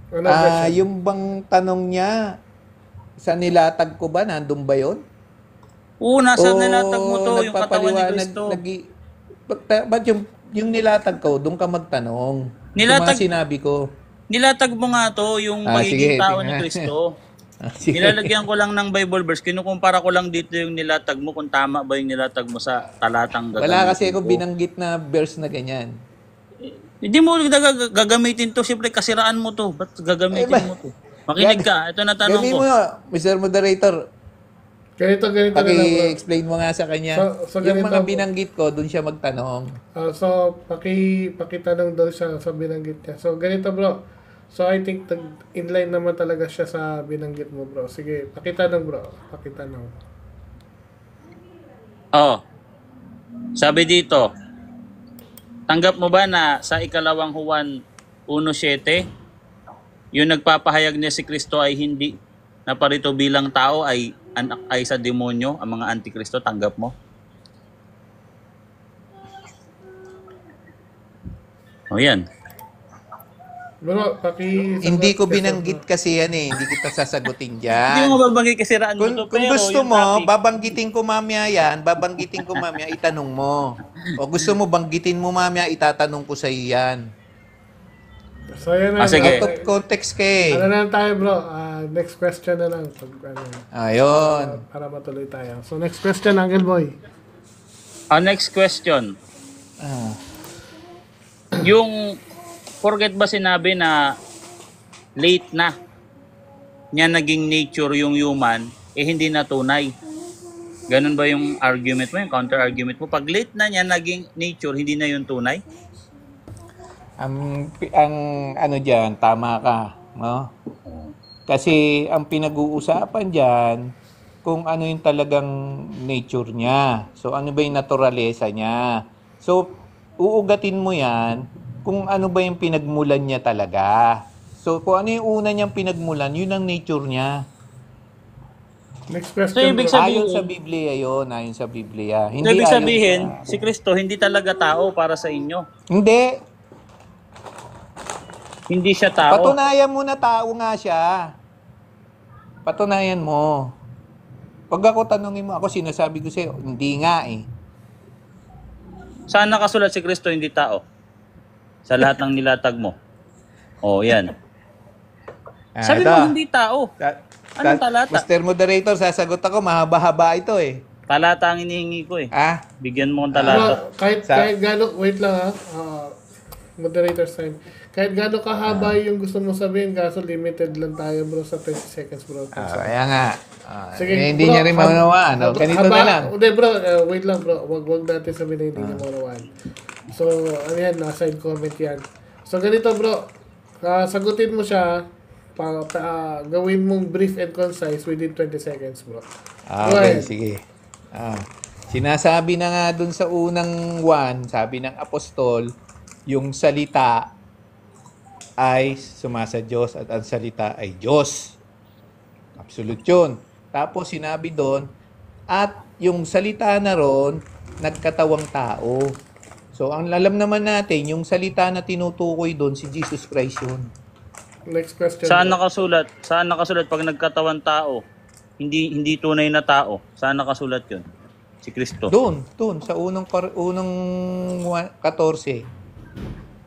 Ano question? Yung bang tanong niya, sa nilatag ko ba, nandun ba yun? Nasa nilatag mo to, yung katawan ni nagpapaliwanag, Kristo. ba't yung nilatag ko, doon ka magtanong. Nilatag- Yung mga sinabi ko. Nilatag mo nga to, yung magiging sige, tao ni tingnan. Kristo. Sige. Nilalagyan ko lang ng Bible verse. Kinukumpara ko lang dito yung nilatag mo kung tama ba yung nilatag mo sa talatang gagamitin Wala kasi ako ko. binanggit na verse na ganyan. Hindi mo gagamitin to. Siyempre, kasiraan mo to. Ba't gagamitin mo to? Makinig ka. Ito na tanong Gawin ko. mo, Mr. Moderator, Ganito na lang bro. paki-explain mo nga sa kanya. So, yung ganito mga po. binanggit ko, doon siya magtanong. So, pakitanong daw siya sa binanggit niya. So, ganito bro. So, I think inline naman talaga siya sa binanggit mo bro. Sige, pakitanong bro. Pakitanong. Sabi dito, tanggap mo ba na sa ikalawang Juan 1:7, yung nagpapahayag niya si Kristo ay hindi naparito bilang tao ay sa demonyo, ang mga antikristo, tanggap mo? Yan. Bro, Hindi ko binanggit kasi yan Hindi kita sasagutin Hindi dyan. mo babanggit kasi raan mo to. Kung pero gusto yung mo, topic- babanggitin ko mamaya yan. Itanong mo. O gusto mo banggitin mo mamaya, itatanong ko sa iyo yan. So, yan na. Sige. Out of context ka eh. Ano na lang tayo bro. Next question na lang. Ayun. Para matuloy tayo. So, next question, Uncle Boy. Next question. Yung forget ba sinabi na late na niya naging nature yung human, hindi na tunay? Ganun ba yung argument mo, yung counter-argument mo? Pag late na niya naging nature, hindi na yung tunay? Ang ano diyan, tama ka, no? Kasi ang pinag-uusapan diyan kung ano yung talagang nature niya. So ano ba yung naturalesa niya? So uugatin mo 'yan kung ano ba yung pinagmulan niya talaga. So kung ano yung una niyang pinagmulan, yun ang nature niya. Next question. So, ibig bro. sabihin- Ayon sa Biblia yun, ayon sa Biblia. So, ibig ayon sabihin, sa- si Kristo hindi talaga tao para sa inyo. Hindi. Hindi siya tao. Patunayan mo na tao nga siya. Patunayan mo. Pag ako tanungin mo, ako sinasabi ko sa'yo, hindi nga eh. Saan nakasulat si Kristo hindi tao? Sa lahat ng nilatag mo. Yan. Sabi ito. mo hindi tao. Anong talata? Mr. Moderator, sasagot ako, mahaba-haba ito eh. Talata ang inihingi ko eh. Ah? Bigyan mo ng Bro, talata. kahit gano'n, wait lang ha. Moderator's time. Kahit gano'n kahaba yung gusto mo sabihin, kaso limited lang tayo bro sa 20 seconds bro. Kaya nga. Sige, Hindi bro, niya rin maunawaan. No? Ganito na lang. Hindi bro, wait lang bro. Wag natin sabihin na hindi niya maunawaan. So, ano yan, side comment yan. So, ganito bro. Sagutin mo siya. Gawin mong brief and concise within 20 seconds bro. Go Okay, ahead. sige. Sinasabi na nga dun sa unang one, sabi ng apostol, yung salita ay sumasa Diyos at ang salita ay Diyos. Absolute yun. Tapos sinabi doon, at yung salita na ron, nagkatawang tao. So, ang alam naman natin, yung salita na tinutukoy doon, si Jesus Christ yun. Next question. Saan bro. nakasulat? Saan nakasulat pag nagkatawan tao? Hindi tunay na tao. Saan nakasulat 'yun? Si Kristo. Doon, sa unang 14.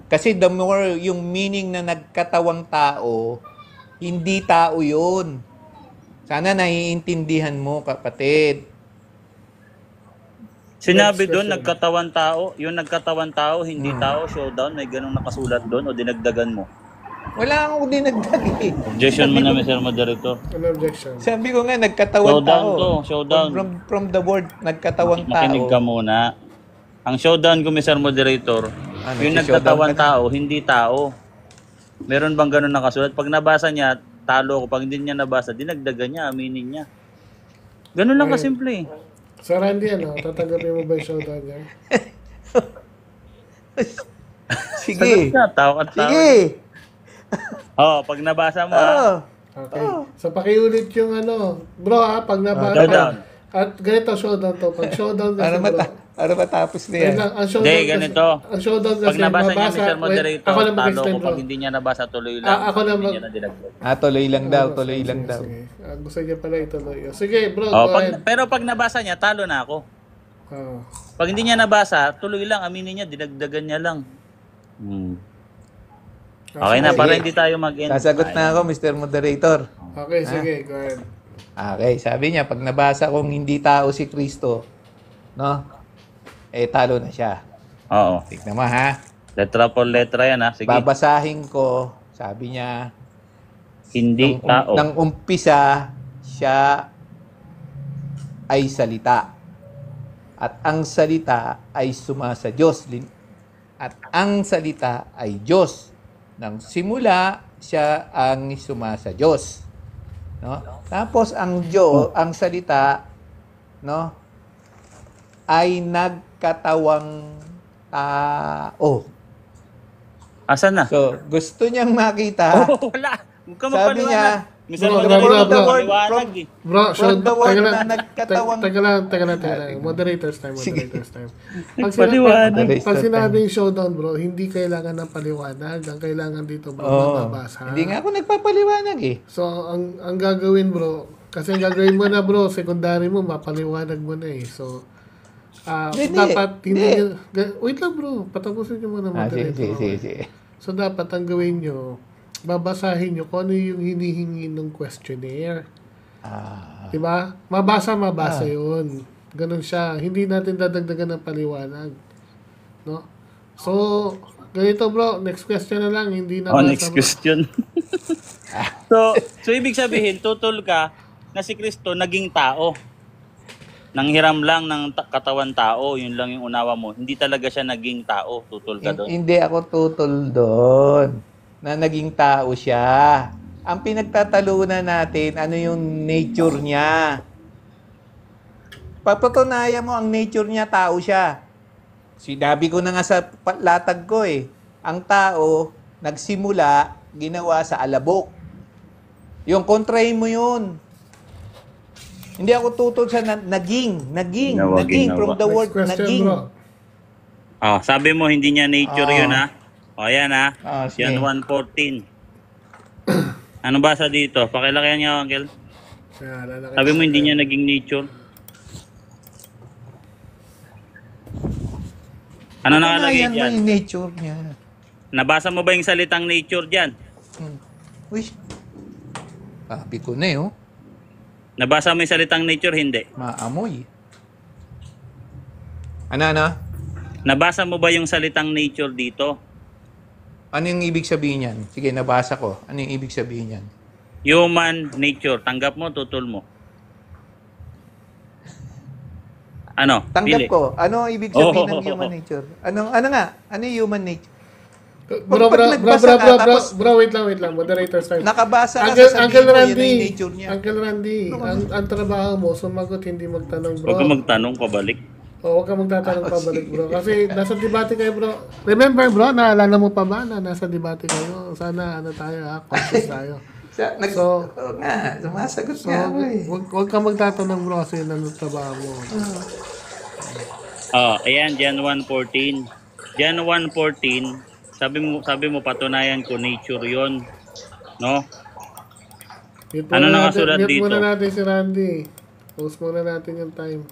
Kasi the more yung meaning na nagkatawang tao, hindi tao yun. Sana naiintindihan mo, kapatid. Sinabi Next doon question. nagkatawan tao, yung nagkatawan tao, hindi tao, showdown, may ganung nakasulat doon o dinagdagan mo. Wala akong dinagdag eh. Objection mo na, Mr. Moderator. Ano objection? Sabi ko nga, nagkatawang Showdown tao. to, showdown. From the word, nagkatawang Makinig ka tao. muna. Ang showdown ko, Mr. Moderator, yung nagkatawan tao, hindi tao. Meron bang ganun nakasulat? Pag nabasa niya, talo ko. Pag hindi niya nabasa, dinagdagan niya, aminin niya. Ganun lang kasimple. So Randy, tatanggapin mo ba yung showdown niya? Sige. Sagot ka, tao at tao. Sige. Pag nabasa mo, Oh. Okay. So pakiulit yung bro pag nabasa. showdown. At ganito showdown to. Pag showdown kasi bro. Para matapos na Wait yan. lang, ang showdown Hindi, kasi- ganito. Ang showdown kasi Pag nabasa niya, mabasa- Mr. wait, Moderator, ako lang talo mag-explain ko. bro. Pag hindi niya nabasa, tuloy lang. Ako lang Hindi mag- niya na dinagdag. Tuloy lang daw, tuloy Sige, lang sige, daw. sige. Gusto niya pala ituloy. Sige bro, go ahead. Pero pag nabasa niya, talo na ako. Oh. Pag hindi niya nabasa, tuloy lang, aminin niya, dinagdagan niya lang. Okay na, Sige. para hindi tayo mag-end. Sasagot na ako, Mr. Moderator. Okay, sige, go ahead. Okay, sabi niya, pag nabasa kong hindi tao si Kristo, no? Talo na siya. Oo. Tignan mo, ha? Letra por letra yan, ha? Sige. Babasahin ko, sabi niya, Hindi tao. nang umpisa, siya ay salita. At ang salita ay sumasa Diyos. At ang salita ay Diyos. Nang simula, siya ang sumasa Diyos. No? Tapos ang ang salita, no, ay nagkatawang tao. Asan na? So, gusto niyang makita. Wala. Huwag ka Sabi niya, magpaliwanag. Mr. Bro, Moderator, bro, bro. maliwanag eh. Bro, From the word teka na lang. nagkatawang- Teka lang. Moderator's time. Pag Paliwanag. pag sinabing showdown, bro, hindi kailangan ng paliwanag. Ang kailangan dito, bro, mababasa. Hindi nga ako nagpapaliwanag eh. So, ang gagawin, bro, kasi ang gagawin mo na, bro, secondary mo, mapaliwanag mo na eh. So, Hindi, dapat, hindi. wait lang, bro, patapusin nyo muna, Sige, moderator. sige. So, dapat ang gawin nyo, babasahin nyo kung ano yung hinihingi ng questionnaire. Diba? Mabasa yun. Ganun siya. Hindi natin dadagdagan ng paliwanag. No? So, ganito bro, next question na lang. Hindi na Next question. so, ibig sabihin, tutol ka na si Kristo naging tao. Nanghiram lang ng katawan tao, yun lang yung unawa mo. Hindi talaga siya naging tao, tutol ka doon. Hindi ako tutol doon na naging tao siya. Ang pinagtatalunan natin, ano yung nature niya. Papatunayan mo ang nature niya, tao siya. Sinabi ko na nga sa latag ko eh. Ang tao, nagsimula, ginawa sa alabok. Yung kontrahin mo yun. Hindi ako tutol sa naging from the word Next question, naging. bro. Sabi mo, hindi niya nature yun ha. Ayan ha. Sige. Yan 1:14. Ano basa dito? Pakilakihan niya, Uncle. Kaya, lalaki. Sabi mo, hindi niya naging nature. Ano nakalagay Patunayan mo dyan? yung nature niya. Nabasa mo ba yung salitang nature dyan? Uy. Sabi ko na eh, oh. Nabasa mo yung salitang nature? Hindi. Maamoy. Ano? Nabasa mo ba yung salitang nature dito? Ano yung ibig sabihin yan? Sige, nabasa ko. Ano yung ibig sabihin yan? Human nature. Tanggap mo, tutol mo. Ano? Tanggap Pili. ko. Ano ang ibig sabihin ng Oh. human nature? Ano nga? Ano yung human nature? Bro, Pag nagbasa ka, tapos- wait lang. Moderator start. Nakabasa ka Uncle, sa Uncle sabihin mo, yan Randy, ang nature niya. Uncle Randy, ang trabaho mo, sumagot, hindi magtanong, bro. Huwag ka magtanong pabalik. Huwag ka magtatanong pabalik, bro. Kasi nasa debate kayo, bro. Remember, bro, naalala mo pa ba na nasa debate kayo? Sana, tayo, conscious tayo. So, Oo nga, sumasagot So, nga ako eh. wag ka magtatanong, bro, kasi trabaho mo. Ayan, Jan 1:14. Jan 1:14, sabi mo patunayan ko nature 'yon. No? Ano nakasulat mute dito? muna natin si Randy. Post muna natin yung time.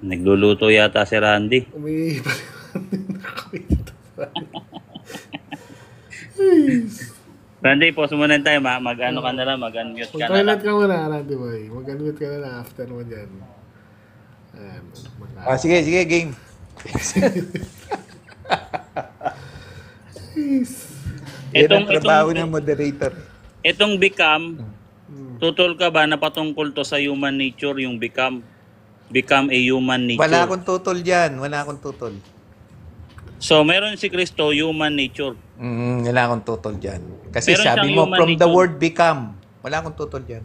Nagluluto yata si Randy. Umiihi pa si Randy, pause mo na yung time ha. Mag-ano ka na lang, mag-unmute ka na lang. Mag-toilet ka muna, Randy boy. Mag-unmute ka na lang after mo dyan. Ayan. Sige, game. Yan ang trabaho ng moderator. Itong become, tutol ka ba na patungkol to sa human nature, yung become a human nature? Wala akong tutol dyan. Wala akong tutol. So, meron si Kristo, human nature. Wala akong tutol dyan. Kasi Meron sabi siyang mo, human from the nature. word become. Wala akong tutol dyan.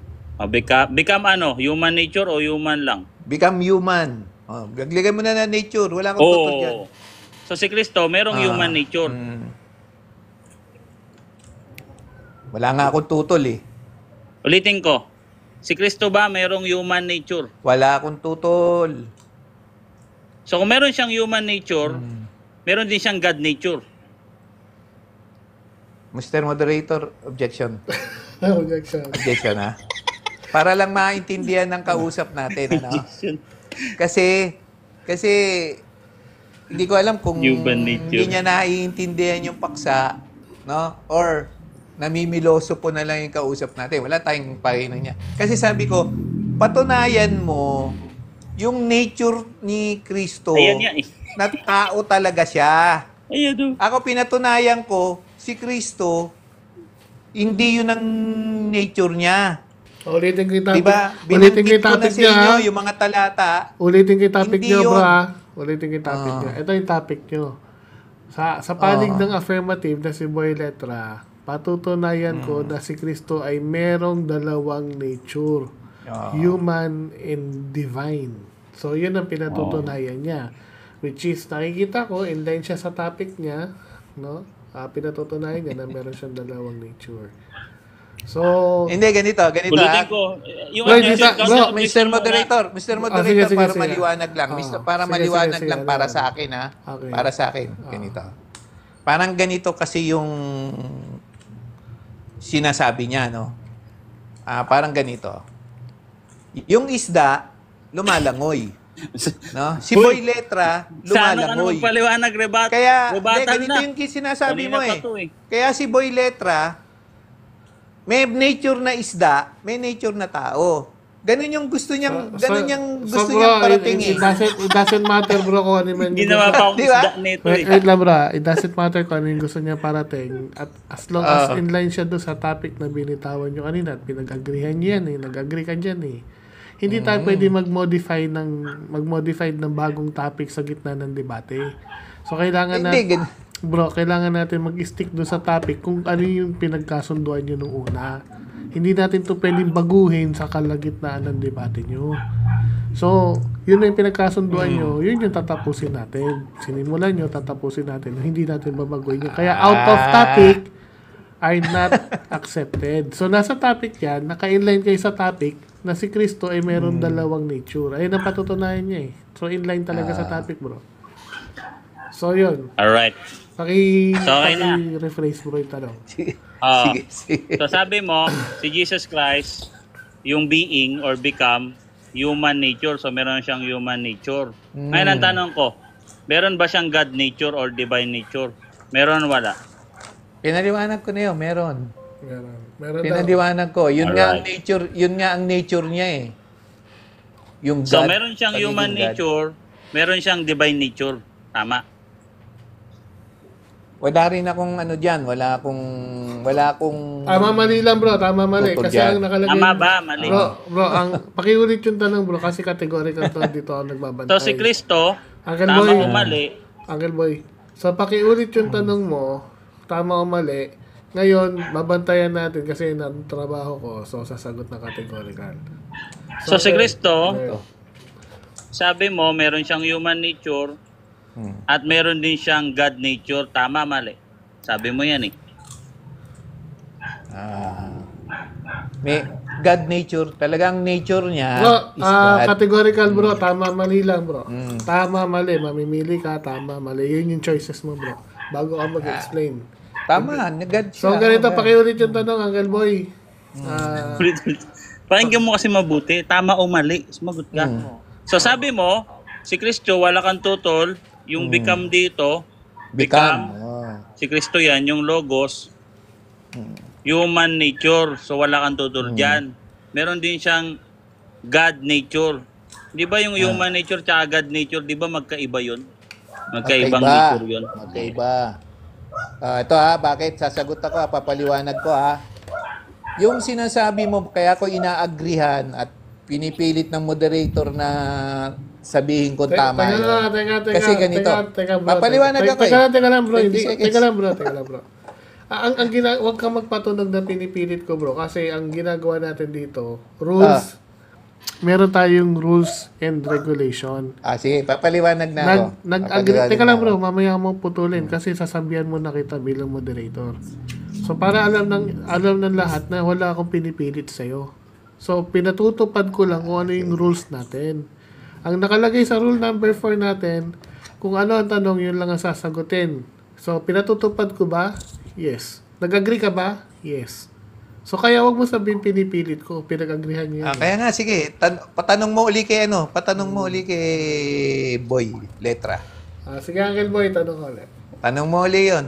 Become ano? Human nature o human lang? Become human. Gagligan mo na na nature. Wala akong tutol dyan. So, si Kristo, merong human nature. Wala nga akong tutol eh. Ulitin ko. Si Kristo ba merong human nature? Wala akong tutol. So, kung meron siyang human nature, meron din siyang God nature. Mr. Moderator, objection. Objection. Objection ha. Para lang maintindihan ng kausap natin. Ano? Kasi, hindi ko alam kung Human nature. hindi niya naiintindihan yung paksa, no? Or, namimiloso po na lang yung kausap natin. Wala tayong pakinan niya. Kasi sabi ko, patunayan mo yung nature ni Kristo Ayan nga eh. na tao talaga siya. Ayan o. Ako pinatunayan ko, si Kristo, hindi yun ang nature niya. Ulitin ko yung topic. Diba? Ulitin ko Binanggit yung ko na topic sa niya, inyo ha? yung mga talata. Ulitin ko yung topic Hindi niyo, bro, yun. ha? Ulitin ko yung topic niyo. Ito yung topic niyo. Sa panig ng affirmative na si Boy Letra, patutunayan ko na si Kristo ay merong dalawang nature. Human and divine. So, yun ang pinatutunayan niya. Which is, nakikita ko, in line siya sa topic niya, no? Pinatutunayan niya na meron siyang dalawang nature. So, Hindi, ganito. Ulitin ko. Yung Wait, ano, isa- kasi bro, objection mo na- Mr. Moderator, sige, para sige. maliwanag lang. Para Sige, maliwanag sige, lang sige, para sige. sa akin, ha? Okay. Para sa akin. Ganito. Parang ganito kasi yung sinasabi niya, no? Parang ganito. Yung isda, lumalangoy. No? Si Boy Letra, Sa ano ka lumalangoy. magpaliwanag, Kaya, rebatan ganito na. yung sinasabi Kanina mo pa eh. to eh. Kaya si Boy Letra, may nature na isda, may nature na tao. Ganun yung gusto niyang, gusto bro, niyang parating eh. it doesn't matter, bro, kung ano man yung Ginawa pa akong Di ba? isda nito Wait, eh. wait lang, bro. It doesn't matter kung ano yung gusto niya parating. At as long as in line siya doon sa topic na binitawan nyo kanina at pinag-agreehan niyo yan eh. Nag-agree ka dyan eh. Hindi tayo pwede mag-modify ng bagong topic sa gitna ng debate. So, kailangan Hindi, kailangan natin mag-stick doon sa topic kung ano yung pinagkasunduan nyo nung una. Hindi natin to pwedeng baguhin sa kalagitnaan ng debate nyo. So, yun na yung pinagkasunduan nyo, yun yung tatapusin natin. Sinimulan nyo, tatapusin natin. Hindi natin babaguhin yun. Kaya out of topic are not accepted. So, nasa topic yan, naka-inline kayo sa topic na si Kristo ay meron dalawang nature. Ayun ang patutunayan niya eh. So, inline talaga sa topic, bro. So, yun. Alright. Okay na. Paki-rephrase bro yung tanong. Sige. So sabi mo, si Jesus Christ, yung being or become human nature. So meron siyang human nature. Ngayon ang tanong ko, meron ba siyang God nature or divine nature? Meron, wala? Pinaliwanag ko na yun, meron. Meron daw. Pinaliwanag ko. Yun nga ang Alright. nature, yun nga ang nature niya eh. Yung So, God, meron siyang pagiging human God. nature, meron siyang divine nature. Tama. Wala rin akong ano diyan, wala akong Tama mali lang bro, tama mali. Totoo Kasi dyan. ang nakalagay... Tama ba? Mali. Bro, ang pakiulit yung tanong bro kasi categorical to dito ako nagbabantay. So, si Kristo, Uncle tama Boy. o mali, Uncle Boy. So pakiulit yung tanong mo, tama o mali. Ngayon, babantayan natin kasi ng trabaho ko, so sasagot na categorical. So, si Kristo, Ngayon, sabi mo, meron siyang human nature Hmm. at meron din siyang God nature. Tama, mali. Sabi mo yan eh. May God nature, talagang nature niya Bro, is God. categorical bro, tama mali lang bro. Mm. Tama mali, mamimili ka, tama mali. Yun yung choices mo bro. Bago ka mag-explain. Tama, God siya. So ganito, God. pakiulit yung tanong, Uncle Boy. Ulit-ulit. Pakinggan mo kasi mabuti. Tama o mali. Sumagot ka. So, sabi mo, si Kristo, wala kang tutol. Yung become dito, Become. Oh. si Kristo yan, yung logos, human nature. So, wala kang tutol dyan. Meron din siyang God nature. Di ba yung human nature tsaka God nature, di ba magkaiba yun? Magkaibang nature yun. Magkaiba. Ito bakit? Sasagot ako, papaliwanag ko Yung sinasabi mo, kaya ko inaagrihan at pinipilit ng moderator na sabihin ko tama yun. Teka, Kasi ganito, bro. papaliwanag ako Teka lang bro, 20 hindi. seconds. Teka lang bro. Huwag kang magpatunog na pinipilit ko bro kasi ang ginagawa natin dito, rules. Meron tayong rules and regulation. Sige, papaliwanag na ako. Nag-agree. Papaliwanag Teka na lang ako. bro, mamaya mo putulin kasi sasabihan mo na kita bilang moderator. So para alam ng lahat na wala akong pinipilit sa'yo. So pinatutupad ko lang kung ano yung rules natin. Ang nakalagay sa rule number 4 natin, kung ano ang tanong, yun lang ang sasagutin. So pinatutupad ko ba? Yes. Nag-agree ka ba? Yes. So kaya wag mo sabihin pinipilit ko, pinag-agreehan niyo. Kaya nga, sige, patanong mo uli kay patanong mo uli kay Boy, letra. Sige Uncle Boy, tanong ko ulit. Tanong mo uli yun.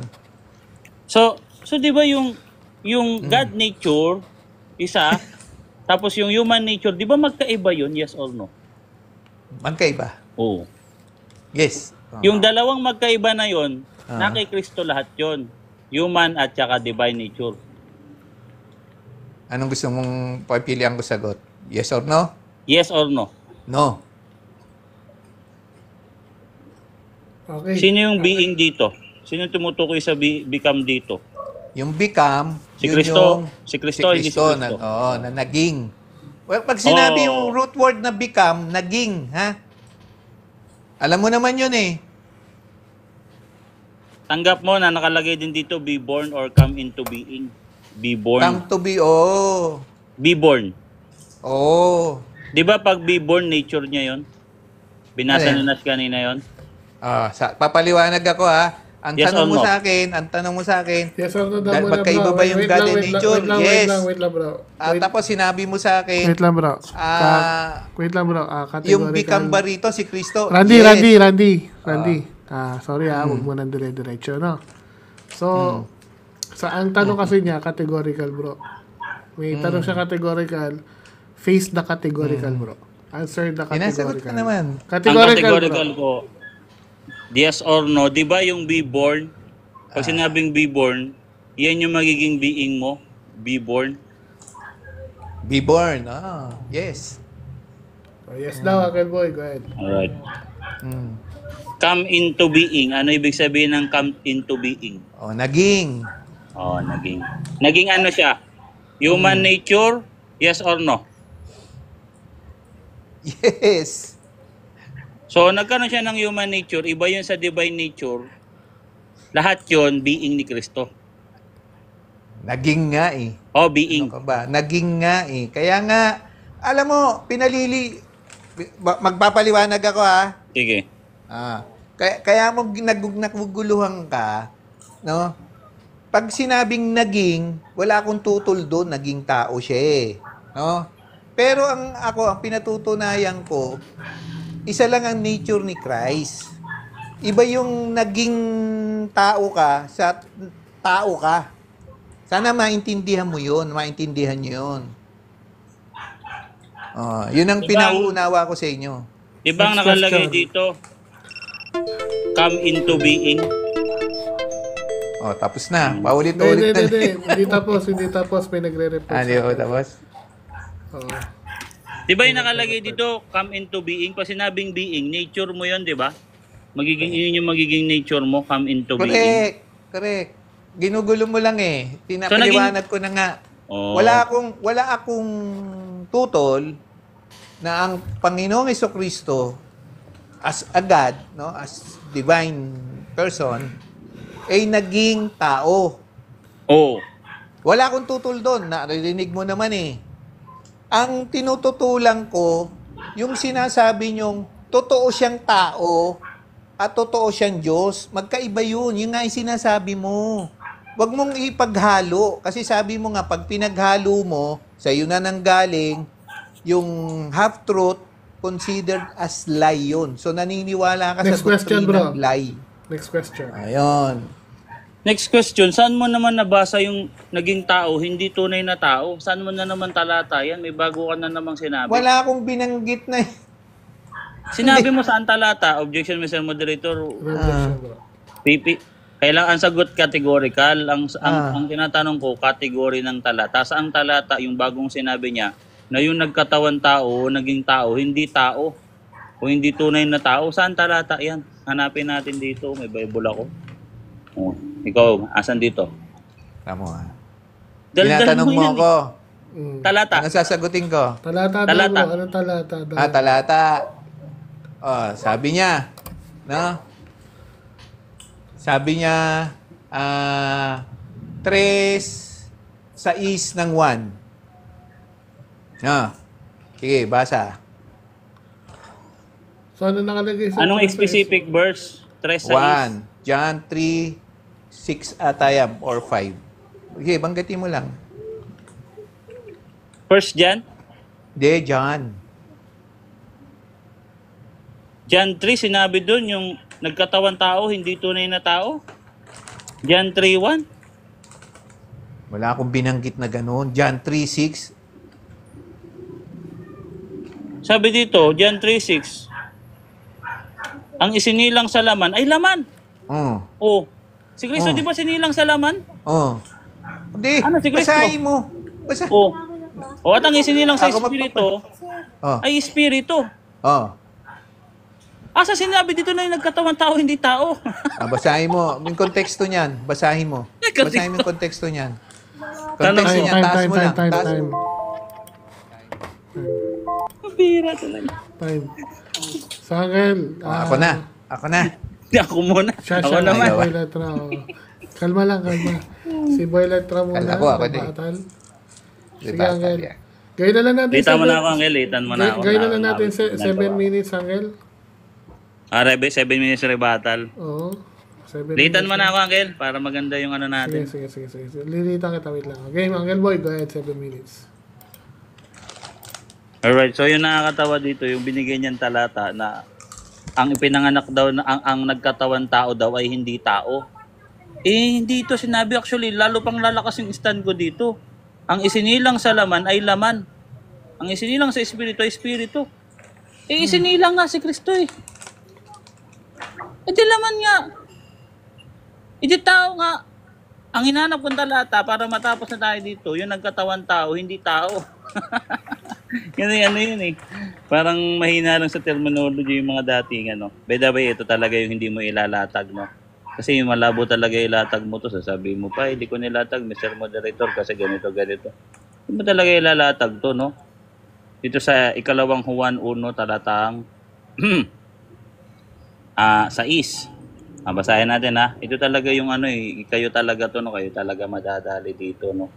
So di ba yung God nature, isa, tapos yung human nature, di ba magkaiba yun? Yes or no? Magkaiba. Oo. Yes. Yung dalawang magkaiba na yon, na kay Kristo lahat yon. Human at saka divine nature. Anong gusto mong papilihan ko sagot? Yes or no? Yes or no? No. Okay. Sino yung being dito? Sino yung tumutukoy sa become dito? Yung become, Si yun Kristo. yung- Si Kristo, hindi si Kristo, Kristo. na naging. Well, pag sinabi Oo. yung root word na become, naging, ha? Alam mo naman yun eh. Tanggap mo na nakalagay din dito, be born or come into being. Be born. Come to be, oh. Be born. Oh. Di ba pag be born, nature niya yon? Binasa Ano na nas kanina yon? Papaliwanag ako ha. Ang Yes tanong or mo no? sa akin, Yes or no daw Dahil muna magkaiba bro. ba yung God and nature? Yes. Wait lang bro. tapos sinabi mo sa akin, Wait lang bro. ah, Wait lang bro. yung Categorical. become ba rito si Kristo? Randy, Yes. Randy. Sorry huwag mo nang dire-diretso, no? So, sa ang tanong kasi niya, categorical, bro. May tanong siya categorical, face the categorical, bro. Answer the Sinasagot ka categorical. naman. Ang Categorical, categorical bro. ko, yes or no, di ba yung be born? Pag sinabing be born, yan yung magiging being mo. Be born. Be born. Yes. Oh, yes daw, Uncle Boy. Go ahead. Alright. Mm. Come into being. Ano ibig sabihin ng come into being? Naging. Oh, naging. Naging ano siya? Human nature? Yes or no? Yes. So, nagkaroon siya ng human nature. Iba yun sa divine nature. Lahat yun, being ni Kristo. Naging nga eh. Oh, being. Ano ka ba? Naging nga eh. Kaya nga, alam mo, magpapaliwanag ako ha. Sige. Kaya mo naguguluhan ka, no? Pag sinabing naging, wala akong tutol doon, naging tao siya eh. No? Pero ang pinatutunayan ko, isa lang ang nature ni Christ. Iba yung naging tao ka sa tao ka. Sana maintindihan mo yun. Maintindihan nyo yun. Yun ang Diba? pinauunawa ko sa inyo. Di ba ang Next nakalagay question. dito? Come into being. Tapos na. Hindi, Paulit-ulit na. hindi tapos. May nagre-report. Di ba tapos? Oo. Di ba yung nakalagay dito, come into being? Pag sinabing being, nature mo yun, di ba? Yun yung magiging nature mo, come into being. Correct. Ginugulo mo lang eh. Pinapaliwanag ko na nga. Oh. Wala akong tutol na ang Panginoong Jesucristo as a God, no, as divine person, ay naging tao. Oh. Wala akong tutol doon. Naririnig mo naman eh. Ang tinututulan ko, yung sinasabi nyong totoo siyang tao at totoo siyang Diyos, magkaiba yun. Yun nga yung sinasabi mo. Huwag mong ipaghalo. Kasi sabi mo nga, pag pinaghalo mo, sa iyo na nanggaling, yung half-truth, considered as lie yun. So, naniniwala ka Next sa question, doctrine bro. ng lie. Next question. Ayun. Next question, saan mo naman nabasa yung naging tao, hindi tunay na tao? Saan mo na naman talata yan? May bago ka na namang sinabi. Wala akong binanggit na Sinabi mo saan talata? Objection, Mr. Moderator. Revelation, bro. Pipi. Kailangan ang sagot categorical. Ang tinatanong ko, kategory ng talata. Saang talata yung bagong sinabi niya na yung nagkatawan tao, naging tao, hindi tao. O hindi tunay na tao. Saan talata yan? Hanapin natin dito. May Bible ako. Oh, ikaw, asan dito? Tama nga. Daldal Tinatanong mo yan, ako. Talata. Ano sasagutin ko? Talata. Talata. Bro. Anong talata? Talata. Sabi niya, no? Sabi niya, 3:6 ng 1. Sige, basa. So, ano nakalagay sa... Anong specific verse? 3:6. 1. John 3:6 ata yan, or 5. Sige, banggitin mo lang. First John? Hindi, John. John 3, sinabi doon yung nagkatawan tao, hindi tunay na tao. John 3:1. Wala akong binanggit na gano'n. John 3:6. Sabi dito, John 3:6. Ang isinilang sa laman ay laman. Oh. Si Kristo, di ba sinilang sa laman? Hindi, Ano, si Kristo? basahin mo. Oh. O at ang isinilang sa Ako espiritu ay espiritu. Asa sinabi dito na yung nagkatawang tao, hindi tao? Basahin mo. Yung konteksto niyan. Basahin mo. Basahin mo yung konteksto niyan. Tanong Konteksto mo. niyan. Taas mo lang. Taas Time. mo. Mabira talaga. Time. So, Angel. Ako na. Ako muna. Siya, Ako naman. Si Boy Letra. Kalma lang. Si Boy Letra muna. Ako din. Batal. Sige, Diba? Angel. Gawin na lang natin. Litan mo na ako, Angel. Litan mo na ako. Gawin na lang natin 7 minutes, Angel. 7 minutes rebuttal. Oo. 7 Litan mo minutes. na ako, Angel, para maganda yung ano natin. Sige. Lilitan kita, wait lang. Game, Angel Boy, go ahead, 7 minutes. Alright, so yung nakakatawa dito, yung binigay niyang talata na ang ipinanganak daw, na ang nagkatawan tao daw ay hindi tao. Hindi ito sinabi actually, lalo pang lalakas yung stand ko dito. Ang isinilang sa laman ay laman. Ang isinilang sa espiritu ay espiritu. Isinilang nga si Kristo eh. Di laman nga. Di tao nga. Ang hinanap kong talata para matapos na tayo dito, yung nagkatawan tao, hindi tao. Ano yun eh. Parang mahina lang sa terminology yung mga dating ano. By the way, ito talaga yung hindi mo ilalatag, no? Kasi yung malabo talaga ilatag mo to. Sasabihin mo pa, hindi ko nilatag, Mr. Moderator, kasi ganito. Hindi mo talaga ilalatag to, no? Dito sa ikalawang Juan 1, talatang 6. Basahin natin ha. Ito talaga yung ano eh, kayo talaga to, no? Kayo talaga madadali dito, no?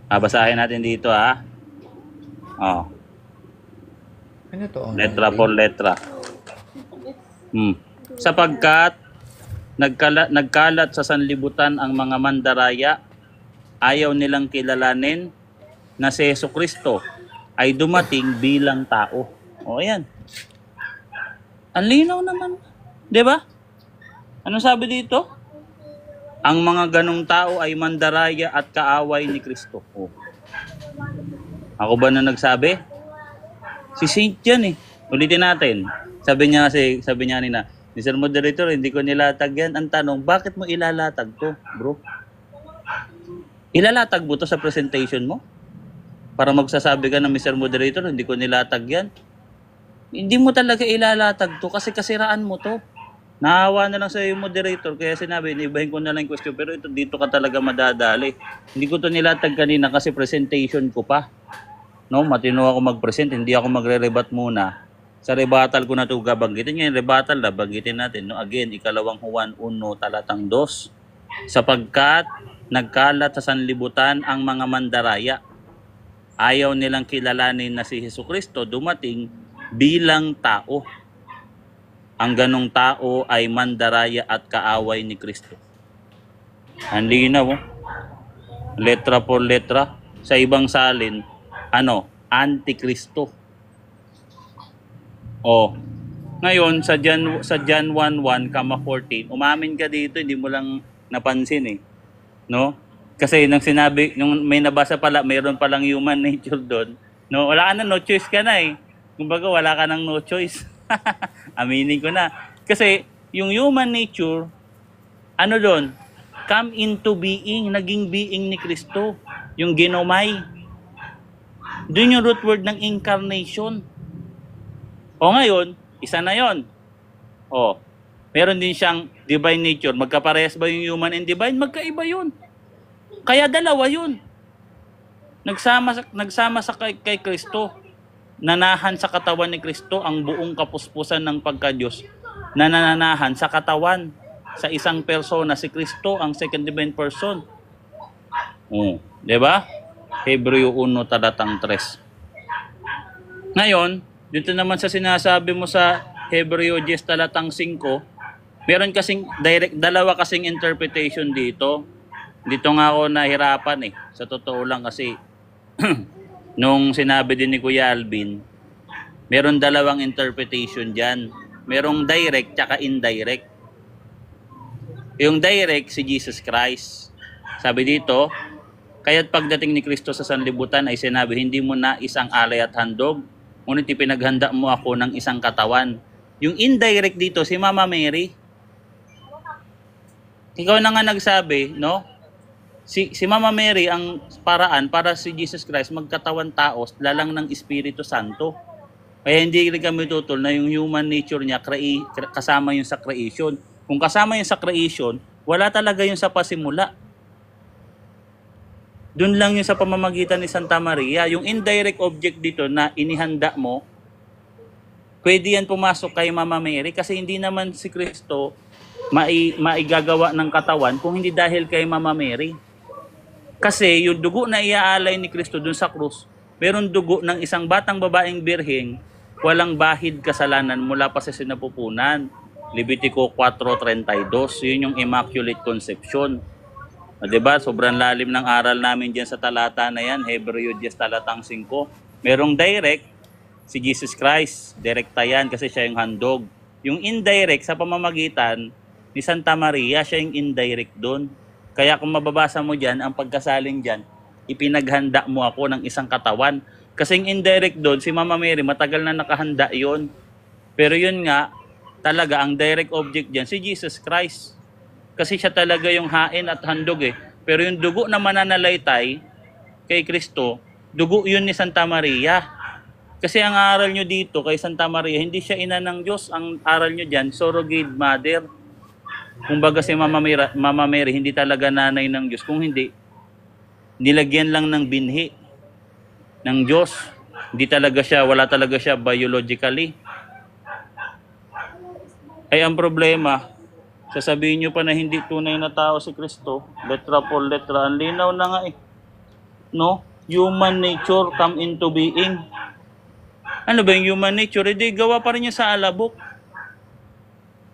Basahin natin dito ha. Ano to? Letra for letra. Sapagkat nagkalat sa sanlibutan ang mga mandaraya, ayaw nilang kilalanin na si Jesucristo ay dumating bilang tao. O ayan. Ang linaw naman. 'Di ba? Anong sabi dito? ang mga ganong tao ay mandaraya at kaaway ni Kristo. Oh. Ako ba na nagsabi? Si Saint yan eh. Ulitin natin. Sabi niya nina, Mr. Moderator, hindi ko nilatag yan. Ang tanong, bakit mo ilalatag to, bro? Ilalatag mo to sa presentation mo? Para magsasabi ka ng Mr. Moderator, hindi ko nilatag yan. Hindi mo talaga ilalatag to kasi kasiraan mo to. Nahawa na lang sa yung moderator, kaya sinabi, inibahin ko na lang yung question, pero ito dito ka talaga madadali. Hindi ko to nilatag kanina kasi presentation ko pa. No, matino ako mag-present, hindi ako magre-rebat muna. Sa rebuttal ko na ito gabanggitin. Ngayon, rebuttal na, banggitin natin. No? Again, ikalawang Juan 1, talatang 2. Sapagkat nagkalat sa sanlibutan ang mga mandaraya. Ayaw nilang kilalanin na si Jesucristo dumating bilang tao. Ang ganong tao ay mandaraya at kaaway ni Kristo. Ang linaw, oh. Letra por letra. Sa ibang salin, Antikristo. Oh. Ngayon, sa John 1:1, 14, umamin ka dito, hindi mo lang napansin eh. No? Kasi nung sinabi, nung may nabasa pala, mayroon palang human nature doon. No, wala ka na, no choice ka na eh. Kumbaga, wala ka nang no choice. Aminin ko na. Kasi, yung human nature, doon? Come into being, naging being ni Kristo. Yung ginomai. Doon yung root word ng incarnation. O ngayon, isa na yon. O, meron din siyang divine nature. Magkaparehas ba yung human and divine? Magkaiba yun. Kaya dalawa yun. Nagsama sa kay Kristo. Nanahan sa katawan ni Kristo ang buong kapuspusan ng pagka-Diyos. Nananahan sa katawan sa isang persona. Si Kristo ang second divine person. Di ba? Hebreo 1, talatang 3. Ngayon, dito naman sa sinasabi mo sa Hebreo 10, talatang 5, meron kasing dalawa kasing interpretation dito. Dito nga ako nahirapan eh. Sa totoo lang kasi nung sinabi din ni Kuya Alvin, meron dalawang interpretation dyan. Merong direct tsaka indirect. Yung direct, si Jesus Christ. Sabi dito, kaya't pagdating ni Kristo sa sanlibutan ay sinabi, hindi mo na isang alay at handog, ngunit ipinaghanda mo ako ng isang katawan. Yung indirect dito, si Mama Mary. Ikaw na nga nagsabi, no? Si Mama Mary ang paraan para si Jesus Christ magkatawan tao lalang ng Espiritu Santo. Kaya hindi rin kami tutol na yung human nature niya kasama yung sa creation. Kung kasama yung sa creation, wala talaga yung sa pasimula. Doon lang yung sa pamamagitan ni Santa Maria. Yung indirect object dito na inihanda mo, pwede yan pumasok kay Mama Mary kasi hindi naman si Kristo maigagawa ng katawan kung hindi dahil kay Mama Mary. Kasi yung dugo na iaalay ni Kristo dun sa krus, meron dugo ng isang batang babaeng birheng, walang bahid kasalanan mula pa sa sinapupunan. Levitico 4:32, yun yung Immaculate Conception. Diba? Sobrang lalim ng aral namin dyan sa talata na yan, Hebreo 10, talatang 5. Merong direct, si Jesus Christ, direkta yan kasi siya yung handog. Yung indirect, sa pamamagitan ni Santa Maria, siya yung indirect doon. Kaya kung mababasa mo dyan, ang pagkasaling dyan, ipinaghanda mo ako ng isang katawan. Kasi yung indirect doon, si Mama Mary, matagal na nakahanda yon. Pero yun nga, talaga, ang direct object dyan, si Jesus Christ. Kasi siya talaga yung hain at handog eh. Pero yung dugo na mananalaytay kay Kristo, dugo yun ni Santa Maria. Kasi ang aral nyo dito kay Santa Maria, hindi siya ina ng Diyos. Ang aral nyo dyan, surrogate mother. Kumbaga si Mama Mary, hindi talaga nanay ng Diyos. Kung hindi, nilagyan lang ng binhi ng Diyos. Hindi talaga siya, wala talaga siya biologically. Ay ang problema, sasabihin nyo pa na hindi tunay na tao si Kristo, letra por letra, ang linaw na nga eh. No? Human nature come into being. Ano ba yung human nature? Hindi, gawa pa rin niya sa alabok.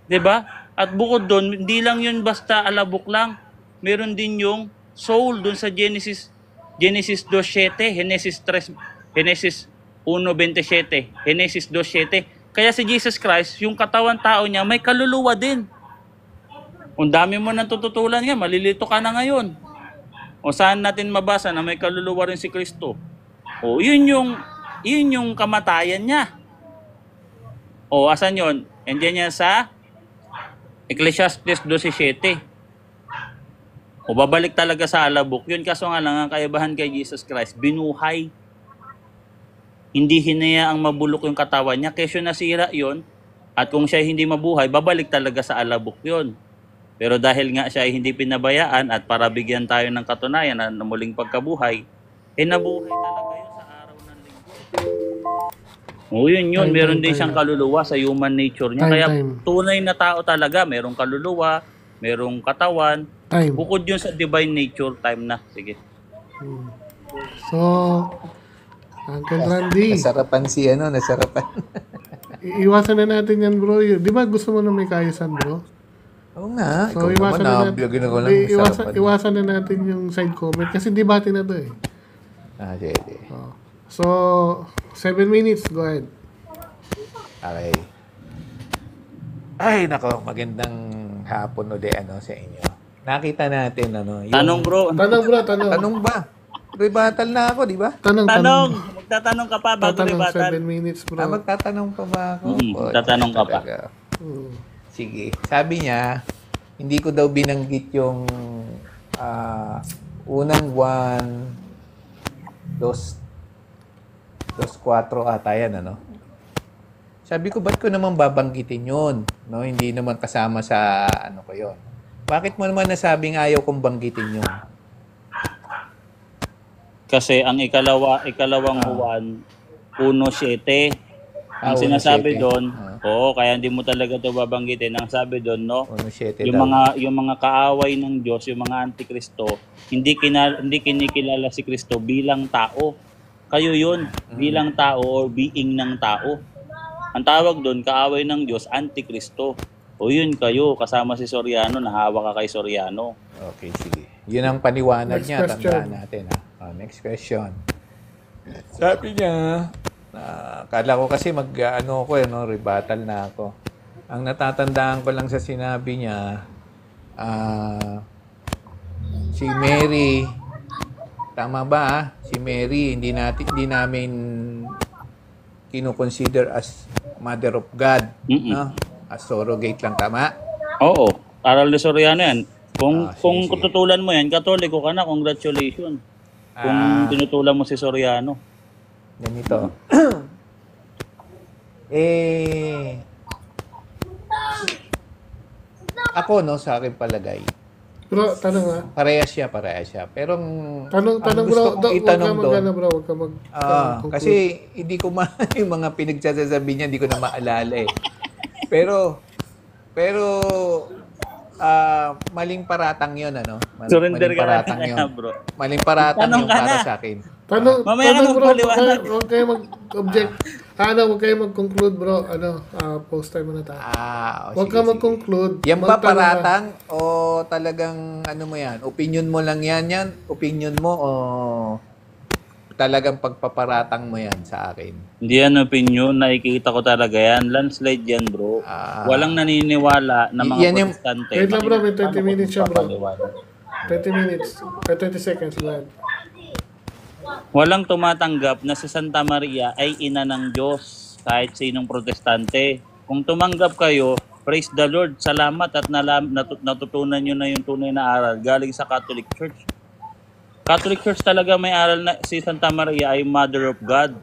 'Di ba? At bukod doon, hindi lang yun basta alabok lang. Meron din yung soul doon sa Genesis 2:7, Genesis 1:27, Genesis 2:7. Kaya si Jesus Christ, yung katawan tao niya, may kaluluwa din. Kung dami mo nang tututulan nga, malilito ka na ngayon. O saan natin mabasa na may kaluluwa rin si Kristo? O yun yung kamatayan niya. O asan yun? Andiyan niya sa Ecclesiastes 12:7. O babalik talaga sa alabok. Yun kaso nga lang, ang kaibahan kay Jesus Christ, binuhay. Hindi hinaya ang mabulok yung katawan niya. Kesyo nasira yun. At kung siya hindi mabuhay, babalik talaga sa alabok yun. Pero dahil nga siya ay hindi pinabayaan at para bigyan tayo ng katunayan na muling pagkabuhay, nabuhay talaga yun sa araw ng linggo. O yun. Meron din siyang kaluluwa sa human nature niya. Kaya tunay na tao talaga. Merong kaluluwa, merong katawan. Bukod yun sa divine nature, time na. Sige. So, Uncle Randy, Nasarapan nasarapan. iwasan na natin yan, bro. Di ba gusto mo na may kaayusan, bro? Oo nga. So, Ikaw naman, iwasan ko lang nasarapan. iwasan na natin yung side comment kasi debate na to eh. Sige. So, 7 minutes. Go ahead. Okay. Ay, nako, magandang hapon sa inyo. Nakita natin, yung... Tanong bro. Tanong ba? Rebuttal na ako, di ba? Tanong. Magtatanong ka pa bago Tatanong rebuttal. 7 minutes, bro. Magtatanong pa ba ako? Magtatanong ka pa. Sige. Sabi niya, hindi ko daw binanggit yung unang 1, 2, 4 ata yan, Sabi ko, ba't ko naman babanggitin yun? No, hindi naman kasama sa ko yun. Bakit mo naman nasabing ayaw kong banggitin yun? Kasi ang ikalawang Juan 1:7, ang sinasabi 1:7. doon, kaya hindi mo talaga ito babanggitin. Ang sabi doon, 1:7 yung mga kaaway ng Diyos, yung mga antikristo, hindi kinikilala si Kristo bilang tao. Kayo yun, bilang tao or being ng tao. Ang tawag doon, kaaway ng Diyos, antikristo. O yun kayo, kasama si Soriano, nahawa ka kay Soriano. Okay, sige. Yun ang paniwanag Next niya. question. Tandaan natin, next question. Sabi niya, kala ko kasi rebuttal na ako. Ang natatandaan ko lang sa sinabi niya, si Mary, tama ba? Si Mary, hindi namin kino-consider as Mother of God, no? As surrogate lang, tama? Oo, aral ni Soriano yan. Kung sige. tutulan mo yan, Katoliko ka na, congratulations. Kung tinutulan mo si Soriano. Ganito. Ako, sa akin palagay, Bro, tanong parehas siya. Pero Tanong, ang bro. gusto kong itanong doon, Bro. Huwag ka kasi hindi ko yung mga pinagsasabi niya, hindi ko na maalala eh. Pero maling paratang yun, Surrender maling ka paratang na yun. bro. Maling paratang Tanong yung ka para na. sa akin. Mamaya ka bro. magpaliwanag. Huwag kayo mag-object. Huwag kayo mag-conclude, bro. Post time muna tayo. Huwag ka mag-conclude. Yan ba Magtanong ka. paratang o talagang mo yan? Opinion mo lang yan? Opinion mo o talagang pagpaparatang mo yan sa akin? Hindi yan opinion, nakikita ko talaga yan. Landslide yan, bro. Walang naniniwala na mga Yan yung- protestante. Wait lang, bro. May 20 Paano minutes siya, bro. papaliwanag? 20 minutes. 20 seconds, man. Walang tumatanggap na si Santa Maria ay ina ng Diyos kahit sinong protestante. Kung tumanggap kayo, praise the Lord, salamat at natutunan nyo na yung tunay na aral galing sa Catholic Church. Catholic Church talaga may aral na si Santa Maria ay Mother of God.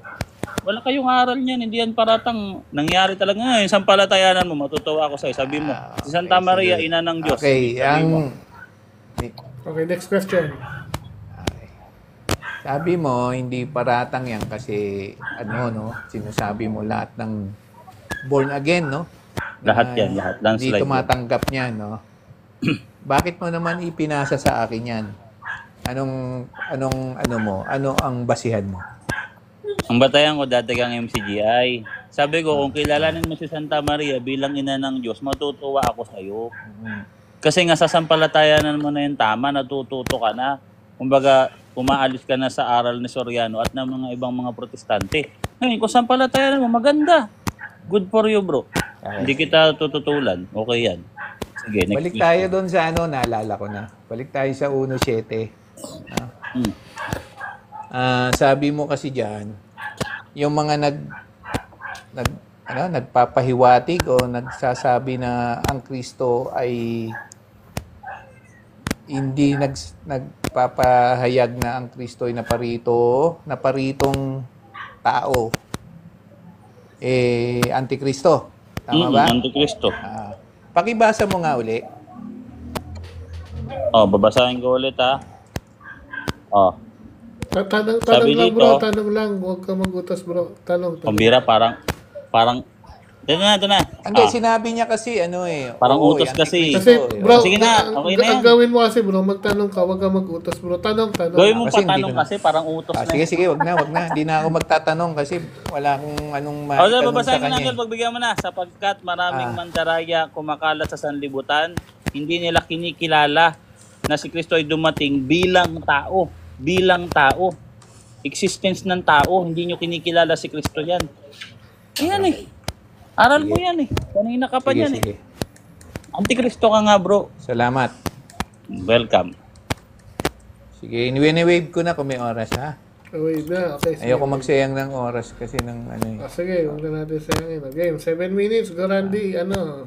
Wala kayong aral niyan, hindi yan paratang nangyari talaga ngayon. Sampalatayanan mo, matutuwa ako sa'yo. Sabi mo, si Santa Maria, ina ng Diyos. Okay, Sabi mo. Okay, next question. Sabi mo, hindi paratang yan kasi, sinasabi mo lahat ng born again, no? Lahat yan, lahat. Hindi Landslide. tumatanggap niyan, no? Bakit mo naman ipinasa sa akin yan? Ano ang basihan mo? Ang batayan ko dati kang MCGI. Sabi ko, kung kilalanin mo si Santa Maria bilang ina ng Diyos, matutuwa ako sa'yo. Kasi nga sasampalatayanan mo na yung tama, natututo ka na. Kumbaga, umaalis ka na sa aral ni Soriano at ng mga ibang mga protestante. Ngayon, kung sampalatayanan mo, maganda. Good for you, bro. Okay. Hindi kita tututulan. Okay yan. Sige, next Balik question. tayo doon sa ano, naalala ko na. Balik tayo sa 1:7. Hmm. Sabi mo kasi diyan, yung mga nagpapahiwatig o nagsasabi na ang Kristo ay hindi nagpapahayag na ang Kristo ay naparitong tao. Antikristo. Tama ba? Antikristo. Pakibasa mo nga uli. Babasahin ko ulit ha. Tanong Sabi lang dito- bro, tanong lang. Huwag ka magutas bro. Tanong. Pambira, parang, ito na. Hindi, sinabi niya kasi Parang oo, utos kasi. Antikristo, Kasi bro, Sige na, okay na yan. ang gawin mo kasi bro, magtanong ka, huwag ka magutas bro. Tanong. Gawin mo Kasi patanong hindi ko- kasi parang utos na. Sige, wag na. Hindi na ako magtatanong kasi wala akong anong So, maitanong sa babasahin ko na kanya. Angel, pagbigyan mo na. Sapagkat maraming mandaraya kumakalat sa sanlibutan, hindi nila kinikilala na si Kristo ay dumating bilang tao. Bilang tao. Existence ng tao, hindi nyo kinikilala si Kristo yan. Ayan Aral mo yan Kanina ka pa yan Sige. Antikristo ka nga bro. Salamat. Welcome. Sige, wave ko na kung may oras, ha? Wait na, okay. Sige. Ayoko magsayang ng oras kasi ng Sige, huwag na natin sayangin. Game, 7 minutes. Go Randy, ano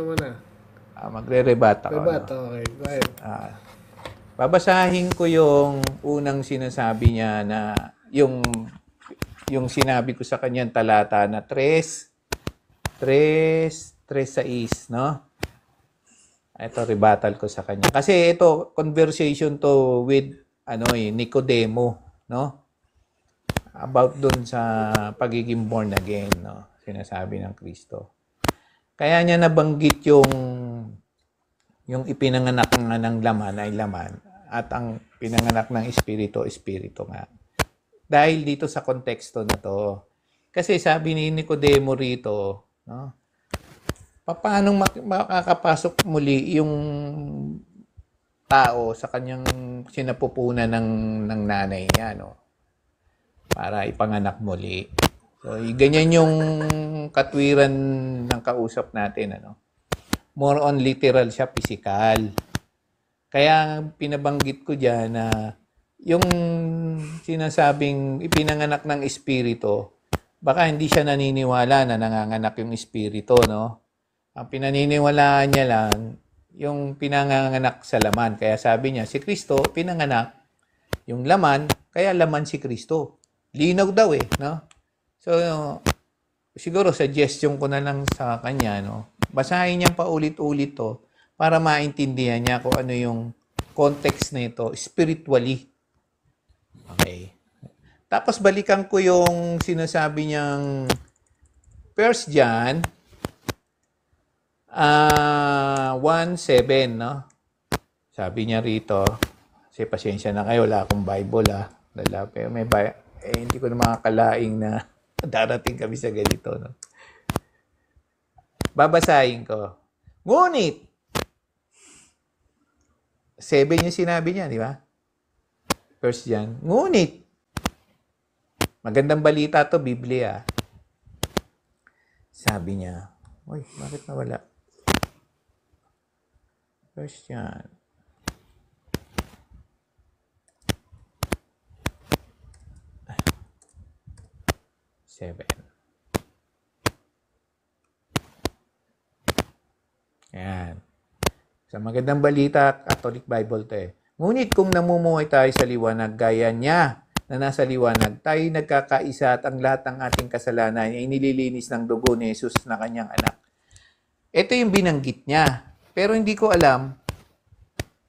mo na. magre-rebut ako. Diba? Okay, go ahead. Babasahin ko yung unang sinasabi niya na yung sinabi ko sa kanyang talata na 3:6, no? Ito, rebuttal ko sa kanya. Kasi ito, conversation to with Nicodemo, no? About dun sa pagiging born again, no? Sinasabi ng Kristo. Kaya niya nabanggit yung ipinanganak nga ng laman ay laman at ang pinanganak ng espiritu nga. Dahil dito sa konteksto na to. Kasi sabi ni Nicodemo rito, no? Paano makakapasok muli yung tao sa kanyang sinapupunan ng nanay niya, no? Para ipanganak muli. So, ganyan yung katwiran ng kausap natin, More on literal siya, physical. Kaya pinabanggit ko diyan na yung sinasabing ipinanganak ng espiritu, baka hindi siya naniniwala na nanganganak yung espiritu, no? Ang pinaniniwalaan niya lang, yung pinanganganak sa laman. Kaya sabi niya, si Kristo, pinanganak yung laman, kaya laman si Kristo. Linaw daw no? So, siguro suggestion ko na lang sa kanya, no? Basahin niya paulit-ulit to para maintindihan niya kung ano yung context na ito spiritually. Okay. Tapos balikan ko yung sinasabi niyang 1 John 1:7, no? Sabi niya rito, kasi pasensya na kayo, wala akong Bible, Pero hindi ko na makakalaing na darating kami sa ganito, no? Babasahin ko. Ngunit, 7 yung sinabi niya, di ba? 1 John. Ngunit, magandang balita to, Biblia. Sabi niya, uy, bakit nawala? 1 John. Seven. Ayan. Sa magandang balita, Catholic Bible to Ngunit kung namumuhay tayo sa liwanag, gaya niya na nasa liwanag, tayo nagkakaisa at ang lahat ng ating kasalanan ay nililinis ng dugo ni Jesus na kanyang anak. Ito yung binanggit niya. Pero hindi ko alam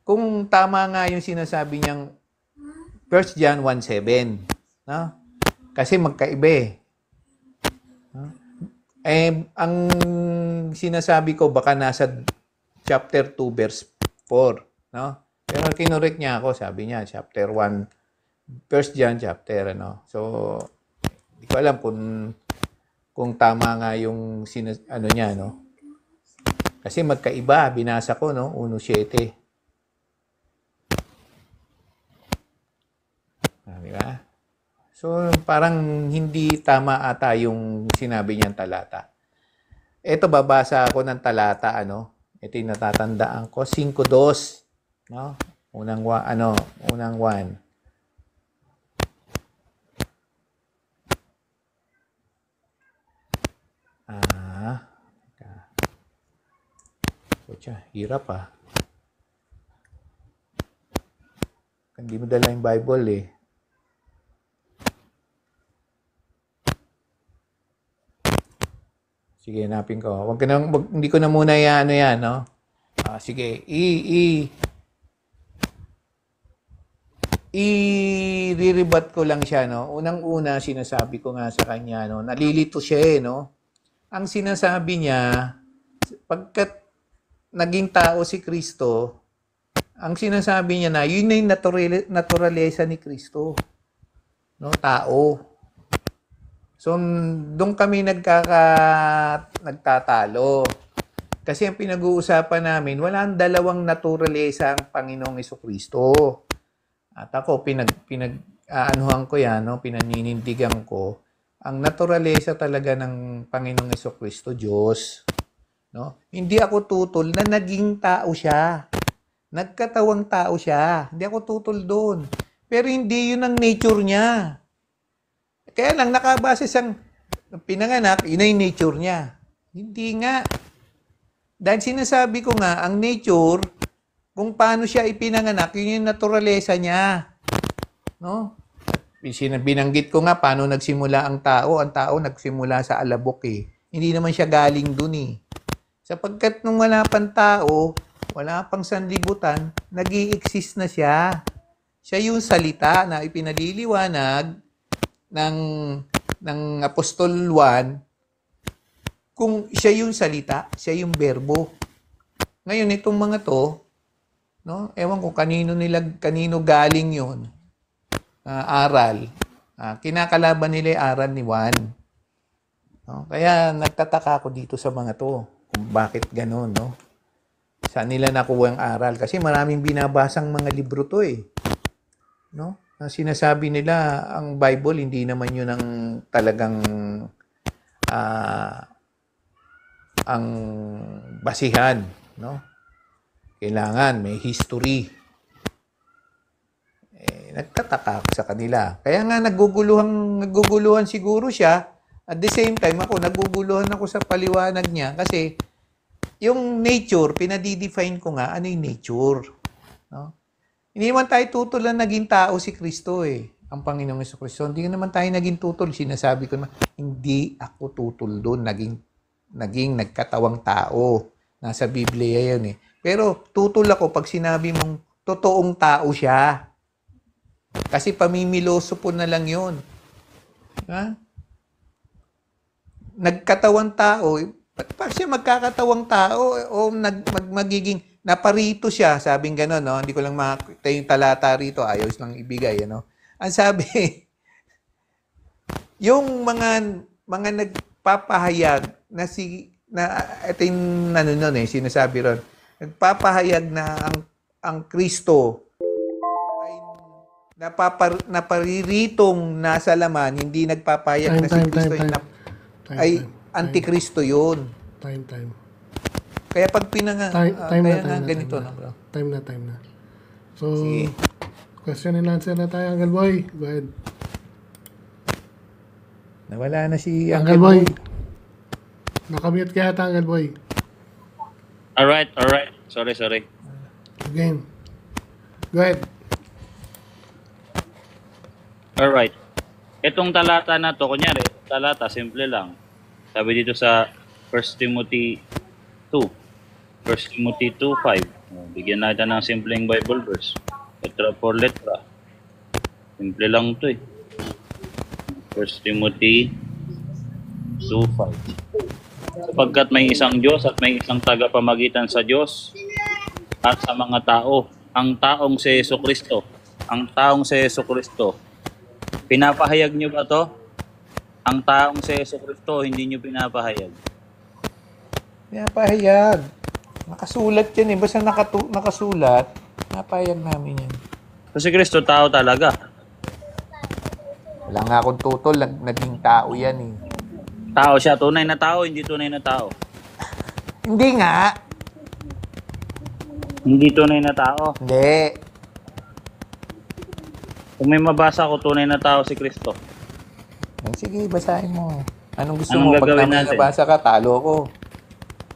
kung tama nga yung sinasabi niyang 1 John 1:7. No? Kasi magkaiba ang sinasabi ko baka nasa chapter 2 verse 4, no? Pero kinorek niya ako, sabi niya chapter 1 1 John chapter, So, hindi ko alam kung tama nga yung niya, no? Kasi magkaiba, binasa ko, no? 1:7. Di ba? So, parang hindi tama ata yung sinabi niyang talata. Ito, babasa ako ng talata, Ito yung natatandaan ko. 5:2. No? Unang 1. Pucha, hirap Hindi mo dala yung Bible eh. Sige, hanapin ko. Hindi ko na muna yan, no? Sige, i-rebat ko lang siya, no? Unang-una, sinasabi ko nga sa kanya, no? Nalilito siya, no? Ang sinasabi niya, pagkat naging tao si Kristo, ang sinasabi niya na, yun na yung naturalesa ni Kristo. No? Tao. So, doon kami nagtatalo. Kasi ang pinag-uusapan namin, walang dalawang naturalesa ang Panginoong Jesucristo. At ako, pinag-aanuhan ko yan, no? Pinaninindigan ko, ang naturalesa talaga ng Panginoong Jesucristo, Diyos. No? Hindi ako tutol na naging tao siya. Nagkatawang tao siya. Hindi ako tutol doon. Pero hindi yun ang nature niya. Kaya lang nakabase siyang pinanganak, yun ang nature niya. Hindi nga. Dahil sinasabi ko nga, ang nature, kung paano siya ipinanganak, yun yung naturalesa niya. No? Binanggit ko nga paano nagsimula ang tao. Ang tao nagsimula sa alabok eh. Hindi naman siya galing dun eh. Sapagkat nung wala pang tao, wala pang sanlibutan, nag-i-exist na siya. Siya yung salita na ipinaliliwanag ng Apostol Juan, kung siya yung salita, siya yung berbo. Ngayon, itong mga to, no? Ewan ko kanino galing yun. Aral. Kinakalaban nila yung aral ni Juan. No? Kaya nagtataka ako dito sa mga to. Kung bakit gano'n, no? Saan nila nakuha ang aral? Kasi maraming binabasang mga libro to eh. No? Sinasabi nila, ang Bible, hindi naman yun ang talagang ang basihan, no? Kailangan may history. Nagtataka ako sa kanila. Kaya nga naguguluhan siguro siya. At the same time, ako, naguguluhan ako sa paliwanag niya kasi yung nature, pinadidefine ko nga, ano yung nature? No? Hindi naman tayo tutol na naging tao si Kristo eh, ang Panginoong Jesucristo. Hindi naman tayo naging tutol. Sinasabi ko naman, hindi ako tutol doon, naging nagkatawang tao. Nasa Biblia yan eh. Pero tutol ako pag sinabi mong totoong tao siya. Kasi pamimiloso po na lang yun. Ha? Nagkatawang tao, pag siya magkakatawang tao o magiging naparito siya, sabing gano'n, no? Hindi ko lang makita yung talata rito, ayos lang ibigay, ano? Ang sabi, yung mga nagpapahayag na ito yung sinasabi ron, nagpapahayag na ang Kristo ay napariritong nasa laman, hindi nagpapahayag na si Kristo ay Antikristo yun. Time. Kaya pag Time ganito na. na, bro. Time na. So, sige. Question and answer na tayo, Uncle Boy. Go ahead. Nawala na si Uncle Boy. Nakamute ka yata, Uncle Boy. Alright. Sorry. Game. Go ahead. Alright. Itong talata na to, kunyari, talata, simple lang. Sabi dito sa 1 Timothy 2. 1 Timothy 2:5. Bigyan natin ng simpleng Bible verse. Letra for letra. Simple lang to eh. 1 Timothy 2:5. Sapagkat may isang Diyos at may isang tagapamagitan sa Diyos at sa mga tao. Ang taong si Jesucristo. Ang taong si Jesucristo. Pinapahayag nyo ba to? Ang taong si Jesucristo, hindi nyo pinapahayag. Pinapahayag. Nakasulat yan eh. Basta nakasulat, pinapahayag namin yan. So si Kristo, tao talaga. Wala nga akong tutol, naging tao yan eh. Tao siya, tunay na tao, hindi tunay na tao. Hindi nga. Hindi tunay na tao. Hindi. Kung may mabasa ko, tunay na tao si Kristo. Sige, basahin mo. Anong gusto Anong mo? Pag gagawin naman natin? nabasa ka, talo ko.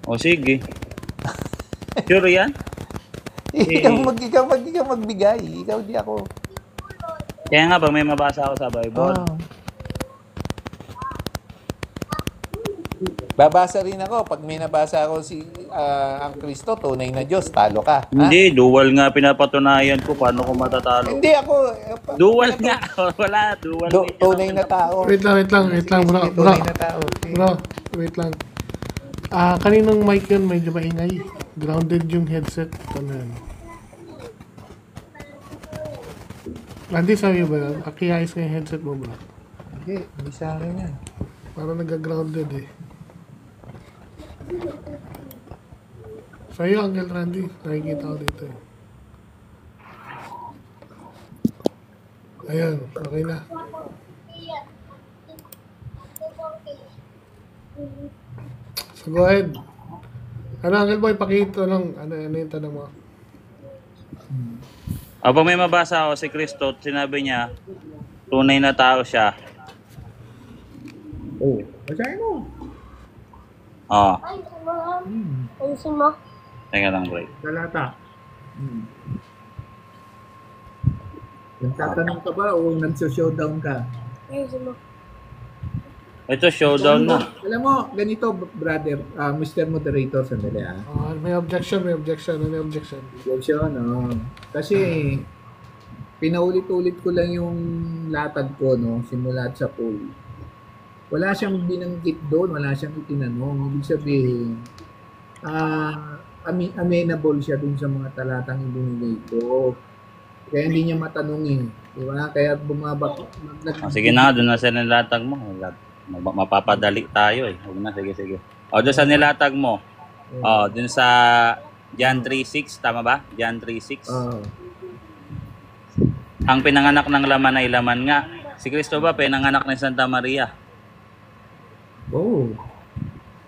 O sige. Sure yan? ikaw magbigay. Ikaw di ako. Kaya nga, pag may mabasa ako sa Bible, Oh. Babasa rin ako. Pag may nabasa ako ang Kristo, tunay na Diyos, talo ka. Ha? hindi, dual nga pinapatunayan ko. Paano ko matatalo? Hindi ako. Dual nga. Wala, dual. Tunay na tao. Wait lang, bro. Bro, Tunay na tao. bro, wait lang. Kaninong mic yun? Medyo maingay. Grounded yung headset. Ano yun? Randy, sabi ba yun? Akiayos ka yung headset mo, bro. Hindi sa akin yan. Parang nag-grounded eh. Sa'yo, Uncle Randy. Nakikita ko dito eh. Ayan, okay na. So, go ahead. Ano, Uncle Boy, pakita lang. Ano yung tanong mo? O, pag may mabasa ako si Kristo, sinabi niya, tunay na tao siya. Oh, basahin mo. Oh, Ayusin mo. teka lang, break. Talata. Nagtatanong ka ba o nagso-showdown ka? Ayusin mo. Ito, showdown na. Alam mo, ganito, brother, Mr. Moderator, sandali May objection. Ano yung objection? Objection, no? Kasi, pinaulit-ulit ko lang yung latag ko, no? Simulat sa poll. Wala siyang binanggit doon, wala siyang itinanong. Ibig sabihin, amenable siya dun sa mga talatang ibinigay ko. Kaya hindi niya matanong eh. Di ba? Kaya bumabak. O, sige na nga, doon na sa nilatag mo. Mapapadali tayo eh. Huwag na, sige. O, doon sa nilatag mo. O, doon sa John 3:6, tama ba? John 3:6. Ang pinanganak ng laman ay laman nga. Si Kristo ba pinanganak ng Santa Maria? Oh.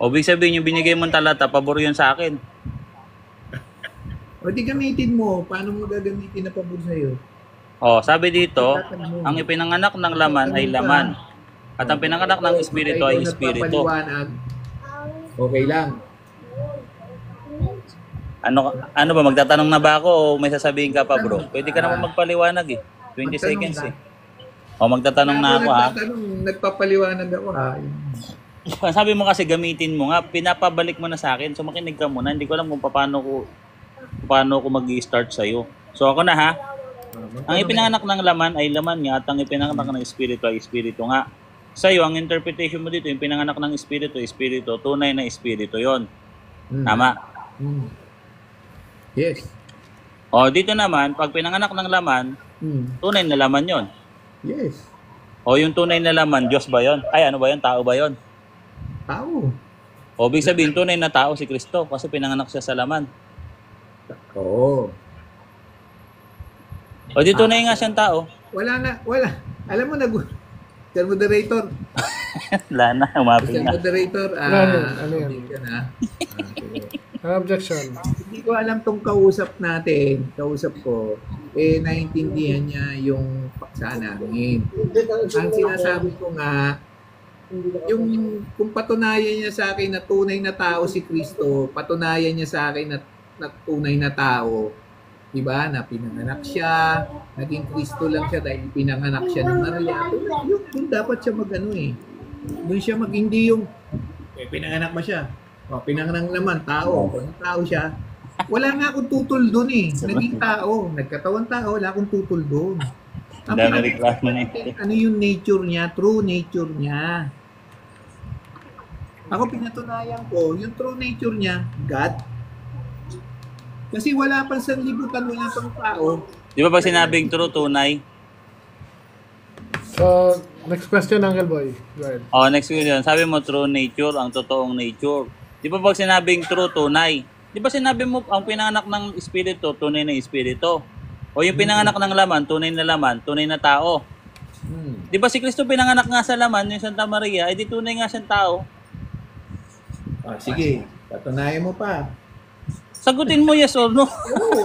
O, ibig sabihin yung binigay mong talata, pabor yun sa akin. O di gamitin mo. Paano mo gagamitin na pabor sa'yo? O, sabi dito, ang ipinanganak ng laman ay laman. At ang pinanganak ng espiritu ay espiritu. Okay lang. Ano ba, magtatanong na ba ako o may sasabihin ka pa, bro? Pwede ka naman magpaliwanag eh. 20 seconds eh. O, magtatanong na ako ha. Nagpapaliwanag ako ha. Sabi mo kasi gamitin mo nga, pinapabalik mo na sa akin. So makinig ka muna. Hindi ko alam kung paano ko mag-i-start sa'yo. So ako na ha. Ang ipinanganak ng laman ay laman nga at ang ipinanganak ng espiritu ay espiritu nga. Sa'yo, ang interpretation mo dito, yung pinanganak ng espiritu, tunay na espiritu yon. Tama? Yes. O dito naman, pag pinanganak ng laman, tunay na laman yon. Yes. O yung tunay na laman, Diyos ba yon? Ay, ano ba yon? Tao ba yon? Tao. O ibig sabihin, tunay na tao si Kristo kasi pinanganak siya sa laman. Oo. O di tunay nga siyang tao. Wala. Alam mo, Mr. Moderator. Wala na, umapi Mr. na. Moderator. Ano yan? Objection, ha? Ano objection? Hindi ko alam tong kausap ko, naiintindihan niya yung paksa namin. Ang sinasabi ko nga, yung kung patunayan niya sa akin na tunay na tao si Kristo, patunayan niya sa akin na tunay na tao, diba, na pinanganak siya, naging Kristo lang siya dahil pinanganak siya ng Maria. Yung dapat siya mag-ano eh. Doon siya hindi yung, pinanganak ba siya? O, pinanganak naman, tao. Kung tao siya, wala nga akong tutol doon eh. Naging tao. Nagkatawan tao, wala akong tutol doon. Ang Reklamo niya. ano yung nature niya, true nature niya. Ako pinatunayan ko, yung true nature niya, God. Kasi wala pang sanlibutan, wala pang tao. Di ba pag sinabing true, tunay? So, next question, Uncle Boy. Go ahead. O, next question. Sabi mo true nature, ang totoong nature. Di ba pag sinabing true, tunay? Di ba sinabi mo ang pinanganak ng espiritu, tunay na espiritu? O yung pinanganak ng laman, tunay na tao. Di ba si Kristo pinanganak nga sa laman, yung Santa Maria, di tunay nga siyang tao. Sige, patunayan mo pa. Sagutin mo yes or no. Oo.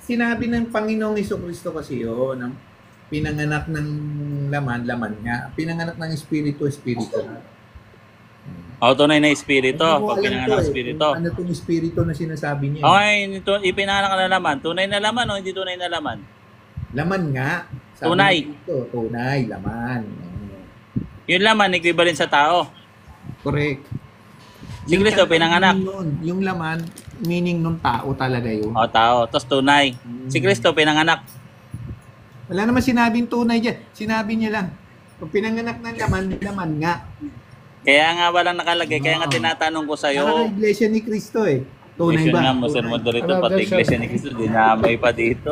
Sinabi ng Panginoong Hesus-Kristo kasi yun, ang pinanganak ng laman, laman nga. Pinanganak ng espiritu, espiritu. O, tunay na espiritu. Hindi ko Pag alam pinanganak to ng eh, espiritu. kung ano itong espiritu na sinasabi niya. Okay, ito, ipinanganak na laman. Tunay na laman o hindi tunay na laman? Laman nga. Sabi Tunay. Dito, tunay, laman. Yung laman, equivalent sa tao. Correct. Si Kristo, pinanganak. Yung laman, meaning nung tao talaga yun. O, tao. Tapos tunay. Si Kristo, pinanganak. Wala naman sinabing tunay dyan. Sinabi niya lang, kung pinanganak ng laman, laman nga. Kaya nga walang nakalagay. Kaya nga tinatanong ko Para sa'yo. iglesia ni Kristo eh. Tunay Question ba? nga, Mr. Moderator, Ano, pati objection. Iglesia ni Cristo, dinamay pa dito.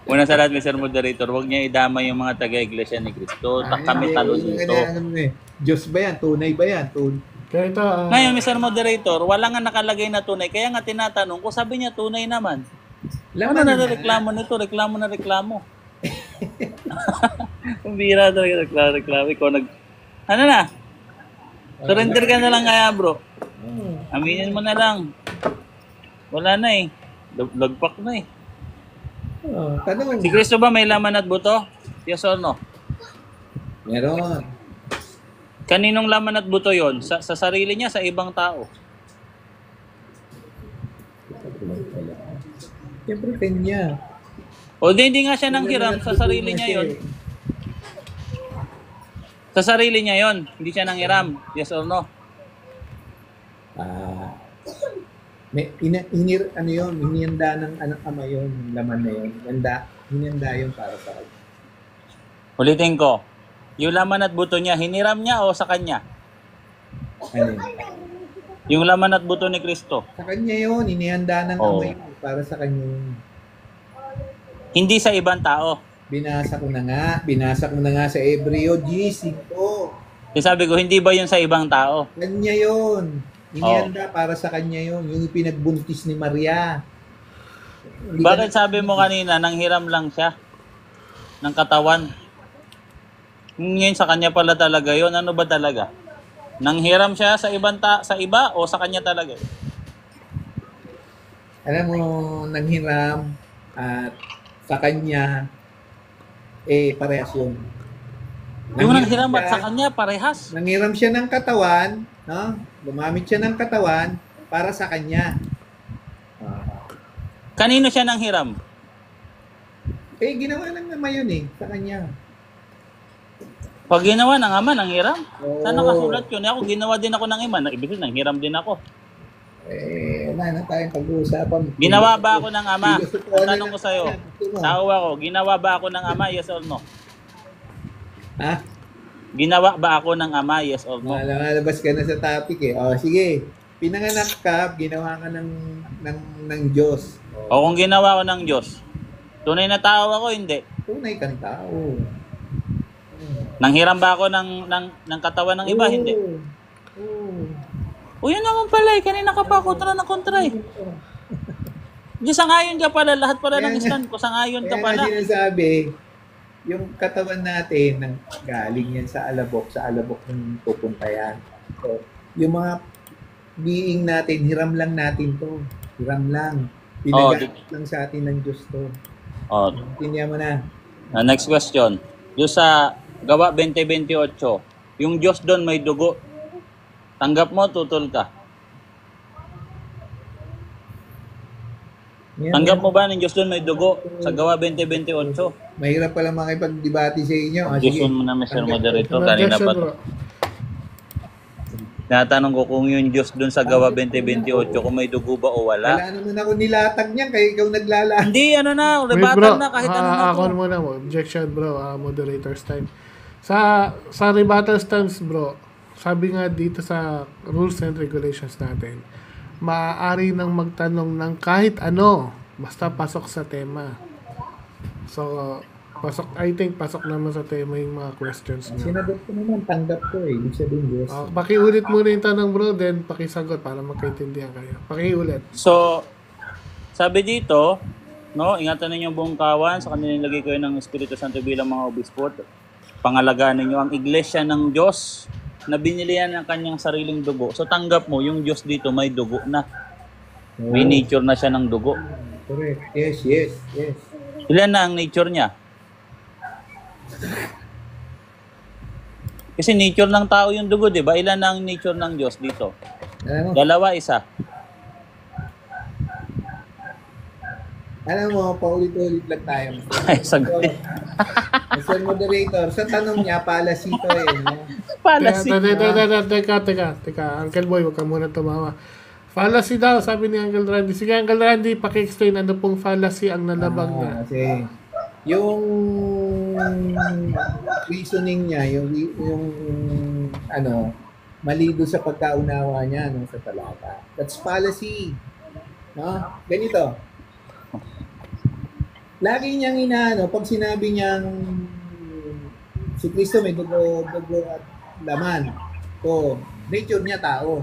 Una sa lahat, Mr. Moderator, huwag niya idamay yung mga taga-Iglesia ni Cristo. Kami talo dito. Diyos ba yan? Tunay ba yan? Kaya ito, Ngayon, Mr. Moderator, wala nga nakalagay na tunay. Kaya nga tinatanong ko, sabi niya tunay naman. Ano na reklamo nito? Reklamo na reklamo. Ang bira talaga reklamo. Ikaw Ano na? Surrender ka na lang kaya, bro. Aminin mo na lang. Wala na eh. Lagpak na eh. Tanong. Si Cristo ba may laman at buto? Yes or no? Meron. Kaninong laman at buto yon? Sa sarili niya, sa ibang tao? Siyempre kanya. O hindi nga siya nanghiram, sa sarili niya yon. Sa sarili niya yon, hindi siya nanghiram. Yes or no? Ano yun? Hinihanda ng anak ama yun. Laman na yun. Hinihanda yun para sa kanya. Ulitin ko. Yung laman at buto niya, hiniram niya o sa kanya? Ano yun? Yung laman at buto ni Kristo. Sa kanya yun. Hinihanda ng Oo. ama yun. Para sa kanya yun. Hindi sa ibang tao. Binasa ko na nga sa Hebreo G5. Kasi sabi ko, hindi ba yun sa ibang tao? Kanya yun. Hinihanda para sa kanya yun. Yung pinagbuntis ni Maria. Bakit sabi mo kanina, nanghiram lang siya ng katawan? Ngayon sa kanya pala talaga yun. Ano ba talaga? Nanghiram siya sa sa iba o sa kanya talaga? Alam mo, nanghiram at sa kanya, parehas yun. Yung nanghiram at sa kanya, parehas. Nanghiram siya ng katawan, no? Gumamit siya ng katawan para sa kanya. Kanino siya nanghiram? Ginawa lang naman yun sa kanya. Pag ginawa ng ama, nanghiram? Oo. Saan nakasulat yun? Ako, ginawa din ako ng ima. Ibig sabihin, nanghiram din ako. Wala na tayong pag-uusapan. Ginawa ba ako ng ama? Filosofical Ang tanong ko sa'yo. Tao ako, ginawa ba ako ng ama? Yes or no? Ha? Ginawa ba ako ng ama? Yes or no? Malabas ka na sa topic sige. Pinanganak ka, ginawa ka ng Diyos. O kung ginawa ko ng Diyos, tunay na tao ako, hindi. Tunay kang tao. Nanghiram ba ako ng katawan ng iba? Hindi. O yun naman pala kanina ka pa kontra na kontra Di sangayon ka pala, lahat pala ng stand ko, sangayon ka Kaya pala. nga sinasabi, yung katawan natin, galing yan sa alabok ng pupunta yan. So, yung mga being natin, hiram lang natin to. Hiram lang. Pinagamit lang sa atin ng Diyos to. O, Tindihan mo na. next question. Yung sa Gawa 20:28, yung Diyos doon may dugo. Tanggap mo, tutol ka. Yan, Tanggap mo ba ng Diyos doon may dugo sa Gawa 20:28? mahirap pala makipag-debate sa inyo. Diyos mo na, Mr. Moderator, Ano, kanina objection, pa. bro. Natanong ko kung yung Diyos doon sa Gawa 20:28, kung may dugo ba o wala. Wala naman ako nilatag niyan, kaya ikaw naglalaan. Hindi, ano na, Wait, rebatan bro. na kahit ano na Ako to. muna mo. Objection, bro. Moderator's time. Sa rebuttal stance, bro, sabi nga dito sa rules and regulations natin, maaari nang magtanong ng kahit ano, basta pasok sa tema. So, I think pasok naman sa tema yung mga questions niyo. Sinagot ko naman, tanggap ko Ibig sabihin, Diyos. Pakiulit muna yung tanong, bro, then pakisagot para magkaintindihan kayo. Pakiulit. So, sabi dito, no, ingatan ninyo ang buong kawan, sa kanila nilagay kayo ng Espiritu Santo bilang mga obispo. Pangalagaan ninyo ang iglesia ng Diyos na binilihan ng kanyang sariling dugo. So, tanggap mo, yung Diyos dito may dugo na. May nature na siya ng dugo. Correct. Yes, yes, yes. Ilan na ang nature niya? Kasi nature ng tao yung dugo, di ba? Ilan na ang nature ng Diyos dito? Alam mo, Dalawa, isa. paulit-ulit lang tayo. Ay, sagot. Mr. Moderator, sa tanong niya, palasi to eh. No? Fallacy. Teka. Uncle Boy, huwag ka muna tumawa. Fallacy daw, sabi ni Uncle Randy. Sige, Uncle Randy, paki-explain ano pong fallacy ang nalabag na. Kasi yung reasoning niya, yung ano, mali doon sa pagkaunawa niya no, sa talata. That's fallacy. No? Ganito. Lagi niyang inaano, pag sinabi niyang si Kristo may dugo at laman. So, nature niya tao.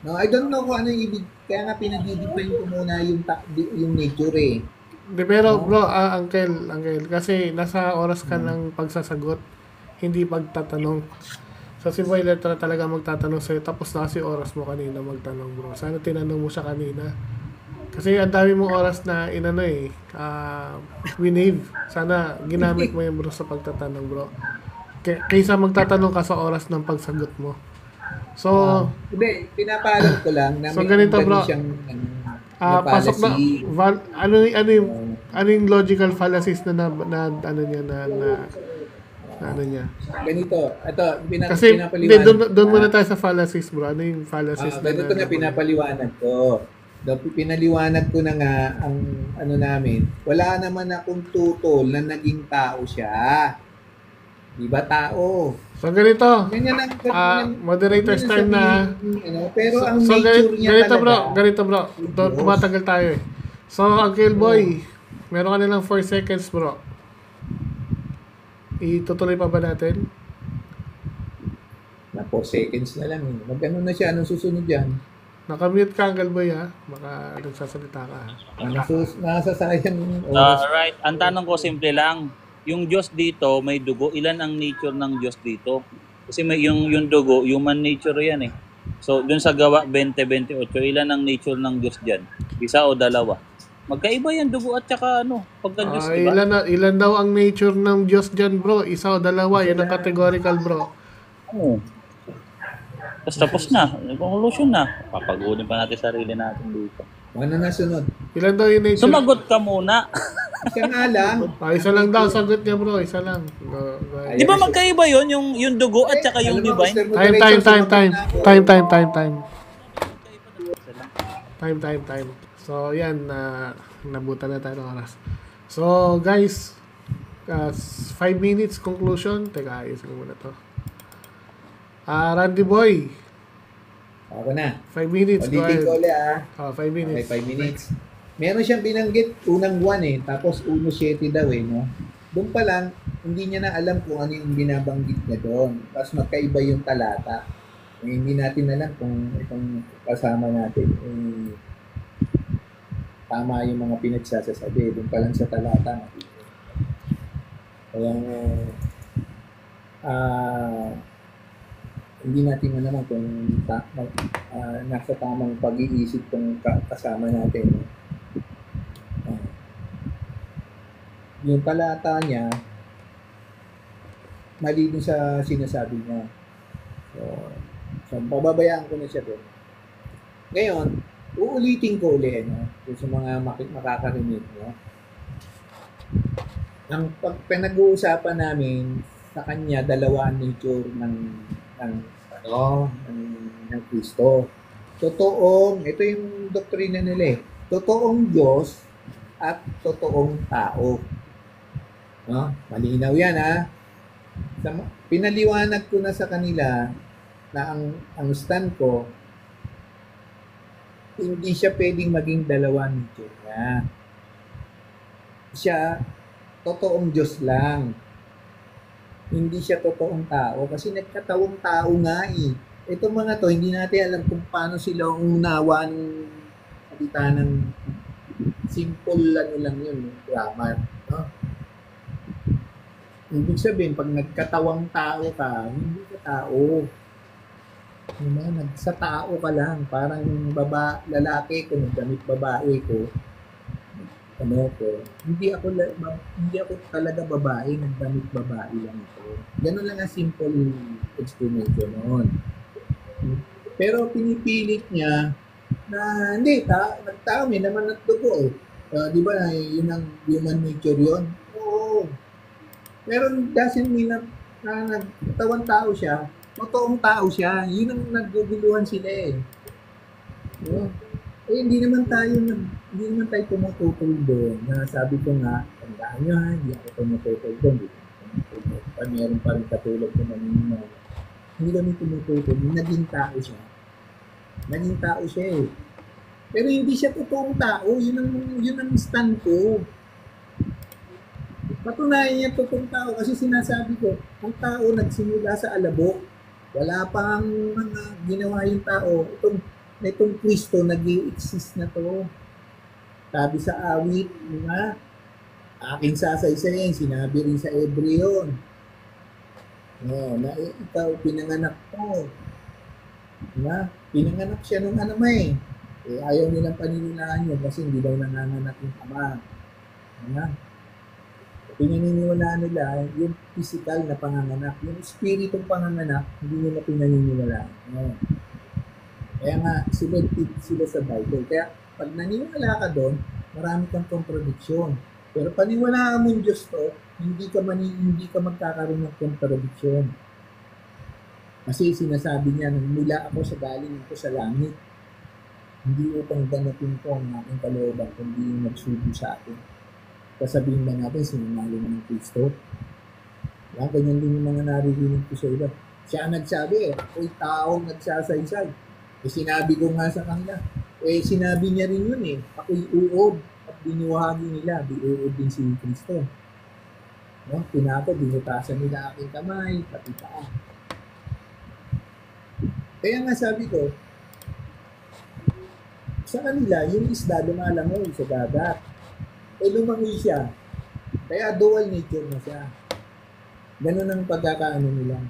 No, I don't know kung ano yung ibig, kaya nga pinag-define ko muna yung nature eh. Di, pero bro, Uncle, kasi nasa oras ka ng pagsasagot, hindi pagtatanong. So si Boy Letra talaga magtatanong sa'yo, tapos na kasi oras mo kanina magtanong bro. Sana tinanong mo siya kanina. Kasi ang dami mong oras na winave. Sana ginamit mo yun bro sa pagtatanong bro. Kaysa magtatanong ka sa oras ng pagsagot mo. So, Hindi, pinapaalam ko lang na So, may ganito, ganun bro. siyang pasok na, fallacy. ano yung logical fallacies na ano niya. Ganito, ito, Kasi, pinapaliwanag. doon muna tayo sa fallacies bro. Ano yung fallacies ganito na pinapaliwanag ko. Pinaliwanag ko na nga ang ano namin. Wala naman akong tutol na naging tao siya. Di ba tao? So, ganito. Ganyan ang Moderator's time na. pero ang nature niya ganito talaga. Ganito bro. Tumatagal tayo eh. So, Uncle Boy, meron ka nilang 4 seconds bro. Itutuloy pa ba natin? Na 4 seconds na lang. Mag-ano na siya? Anong susunod yan? Nakamute ka, Uncle Boy ha. Baka nagsasalita ka ha. Nasasayang yung oras. Alright. Ang tanong ko simple lang. Yung Diyos dito, may dugo. Ilan ang nature ng Diyos dito? Kasi may yung dugo, human nature yan eh. So, dun sa gawa 20-28, ilan ang nature ng Diyos dyan? Isa o dalawa? Magkaiba yan, dugo at saka pagka-Diyos, diba? Ilan daw ang nature ng Diyos dyan bro? Isa o dalawa? Yan ang categorical bro. Oo. Tapos na. Conclusion na. Papagunin pa natin sarili natin dito. Ano na sunod? Ilan daw yung nature? Sumagot ka muna. Isa nga lang. Isa lang daw sagot niya bro. Isa lang. Di ba magkaiba yun? Yung dugo at saka yung Alam mo, divine? Mr. Moderator, Time. So, yan. Nabutan na tayo ng oras. So, guys, 5 minutes conclusion. Teka, ayos ko muna to. Randy Boy, Ako na. 5 minutes. Go Ulitin ahead. ko ulit 5 Okay, minutes. 5 minutes. Meron siyang binanggit unang buwan tapos 1.7 daw no? Doon pa lang, hindi niya na alam kung ano yung binabanggit niya doon. Tapos magkaiba yung talata. Hindi natin alam kung itong kasama natin tama yung mga pinagsasasabi. Doon pa lang sa talata. Kaya hindi natin alam kung nasa tamang pag-iisip kung kasama natin. Yung talata niya, mali dun sa sinasabi niya. So pababayaan ko na siya doon. Ngayon, uulitin ko ulit sa mga makakarinig. Ang pinag-uusapan namin sa kanya, dalawa ang nature ng Kristo. Totoong, ito yung doktrina nila totoong Diyos at totoong tao. No? Malinaw yan Pinaliwanag ko na sa kanila na ang stand ko, hindi siya pwedeng maging dalawa nature niya. Siya, totoong Diyos lang. Hindi siya totoong tao kasi nagkatawang tao nga Itong mga to, hindi natin alam kung paano sila unawa ng salita ng simple lang yun, grammar. No? Ibig sabihin, pag nagkatawang tao ka, hindi ka tao. Sa tao ka lang, parang lalaki ko, damit babae ko, hindi ako talaga babae, nagdamit babae lang ako. Ganun lang ang simple explanation noon. Pero pinipilit niya na hindi, nagtao, may naman at dugo eh. Di ba, yun ang human nature yun? Oo. Pero doesn't mean na nagtawang tao siya, totoong tao siya. Yun ang naguguluhan sila eh. Diba? Hindi naman tayo tumututol doon. Sabi ko nga, tandaan nyo ha, hindi ako tumututol doon. Meron pa rin katulad ko namin na hindi kami tumututol. Naging tao siya. Naging tao siya eh. Pero hindi siya totoong tao. Yun ang stand ko. Patunayan niya totoong tao kasi sinasabi ko, ang tao nagsimula sa alabok. Wala pang mga ginawa yung tao. Itong Kristo nag-i-exist na to. Sabi sa awit, nga, aking sasaysayin, sinabi rin sa Hebreo. Na ikaw pinanganak ko. Diba? Pinanganak siya nung ayaw nilang paniniwalaan yun kasi hindi daw nanganganak yung ama. Diba? Pinaniniwalaan nila yung physical na panganganak. Yung spiritong panganganak, hindi nila pinaniniwalaan. Kaya nga, sila sa Bible. Kaya pag naniwala ka doon, marami kang contradiction. Pero paniwalaan mo yung Diyos to, hindi ka magkakaroon ng contradiction. Kasi sinasabi niya, mula ako sa galing ako sa langit, hindi upang ganatin ko ang aking kalooban, kundi yung nagsubo sa akin. Sasabihin ba natin, sinungaling ng Kristo? Ganyan din yung mga naririnig ko sa iba. Siya nagsabi ako'y taong nagsasaysay. Sinabi ko nga sa kanila, sinabi niya rin yun ako'y uod at binuhagi nila, uod din si Kristo. Binutasan nila aking kamay, pati paa. Kaya nga sabi ko, sa kanila, yung isda lumalangoy sa dagat. Lumangoy siya. Kaya dual nature na siya. Ganun ang pagkakaano nila.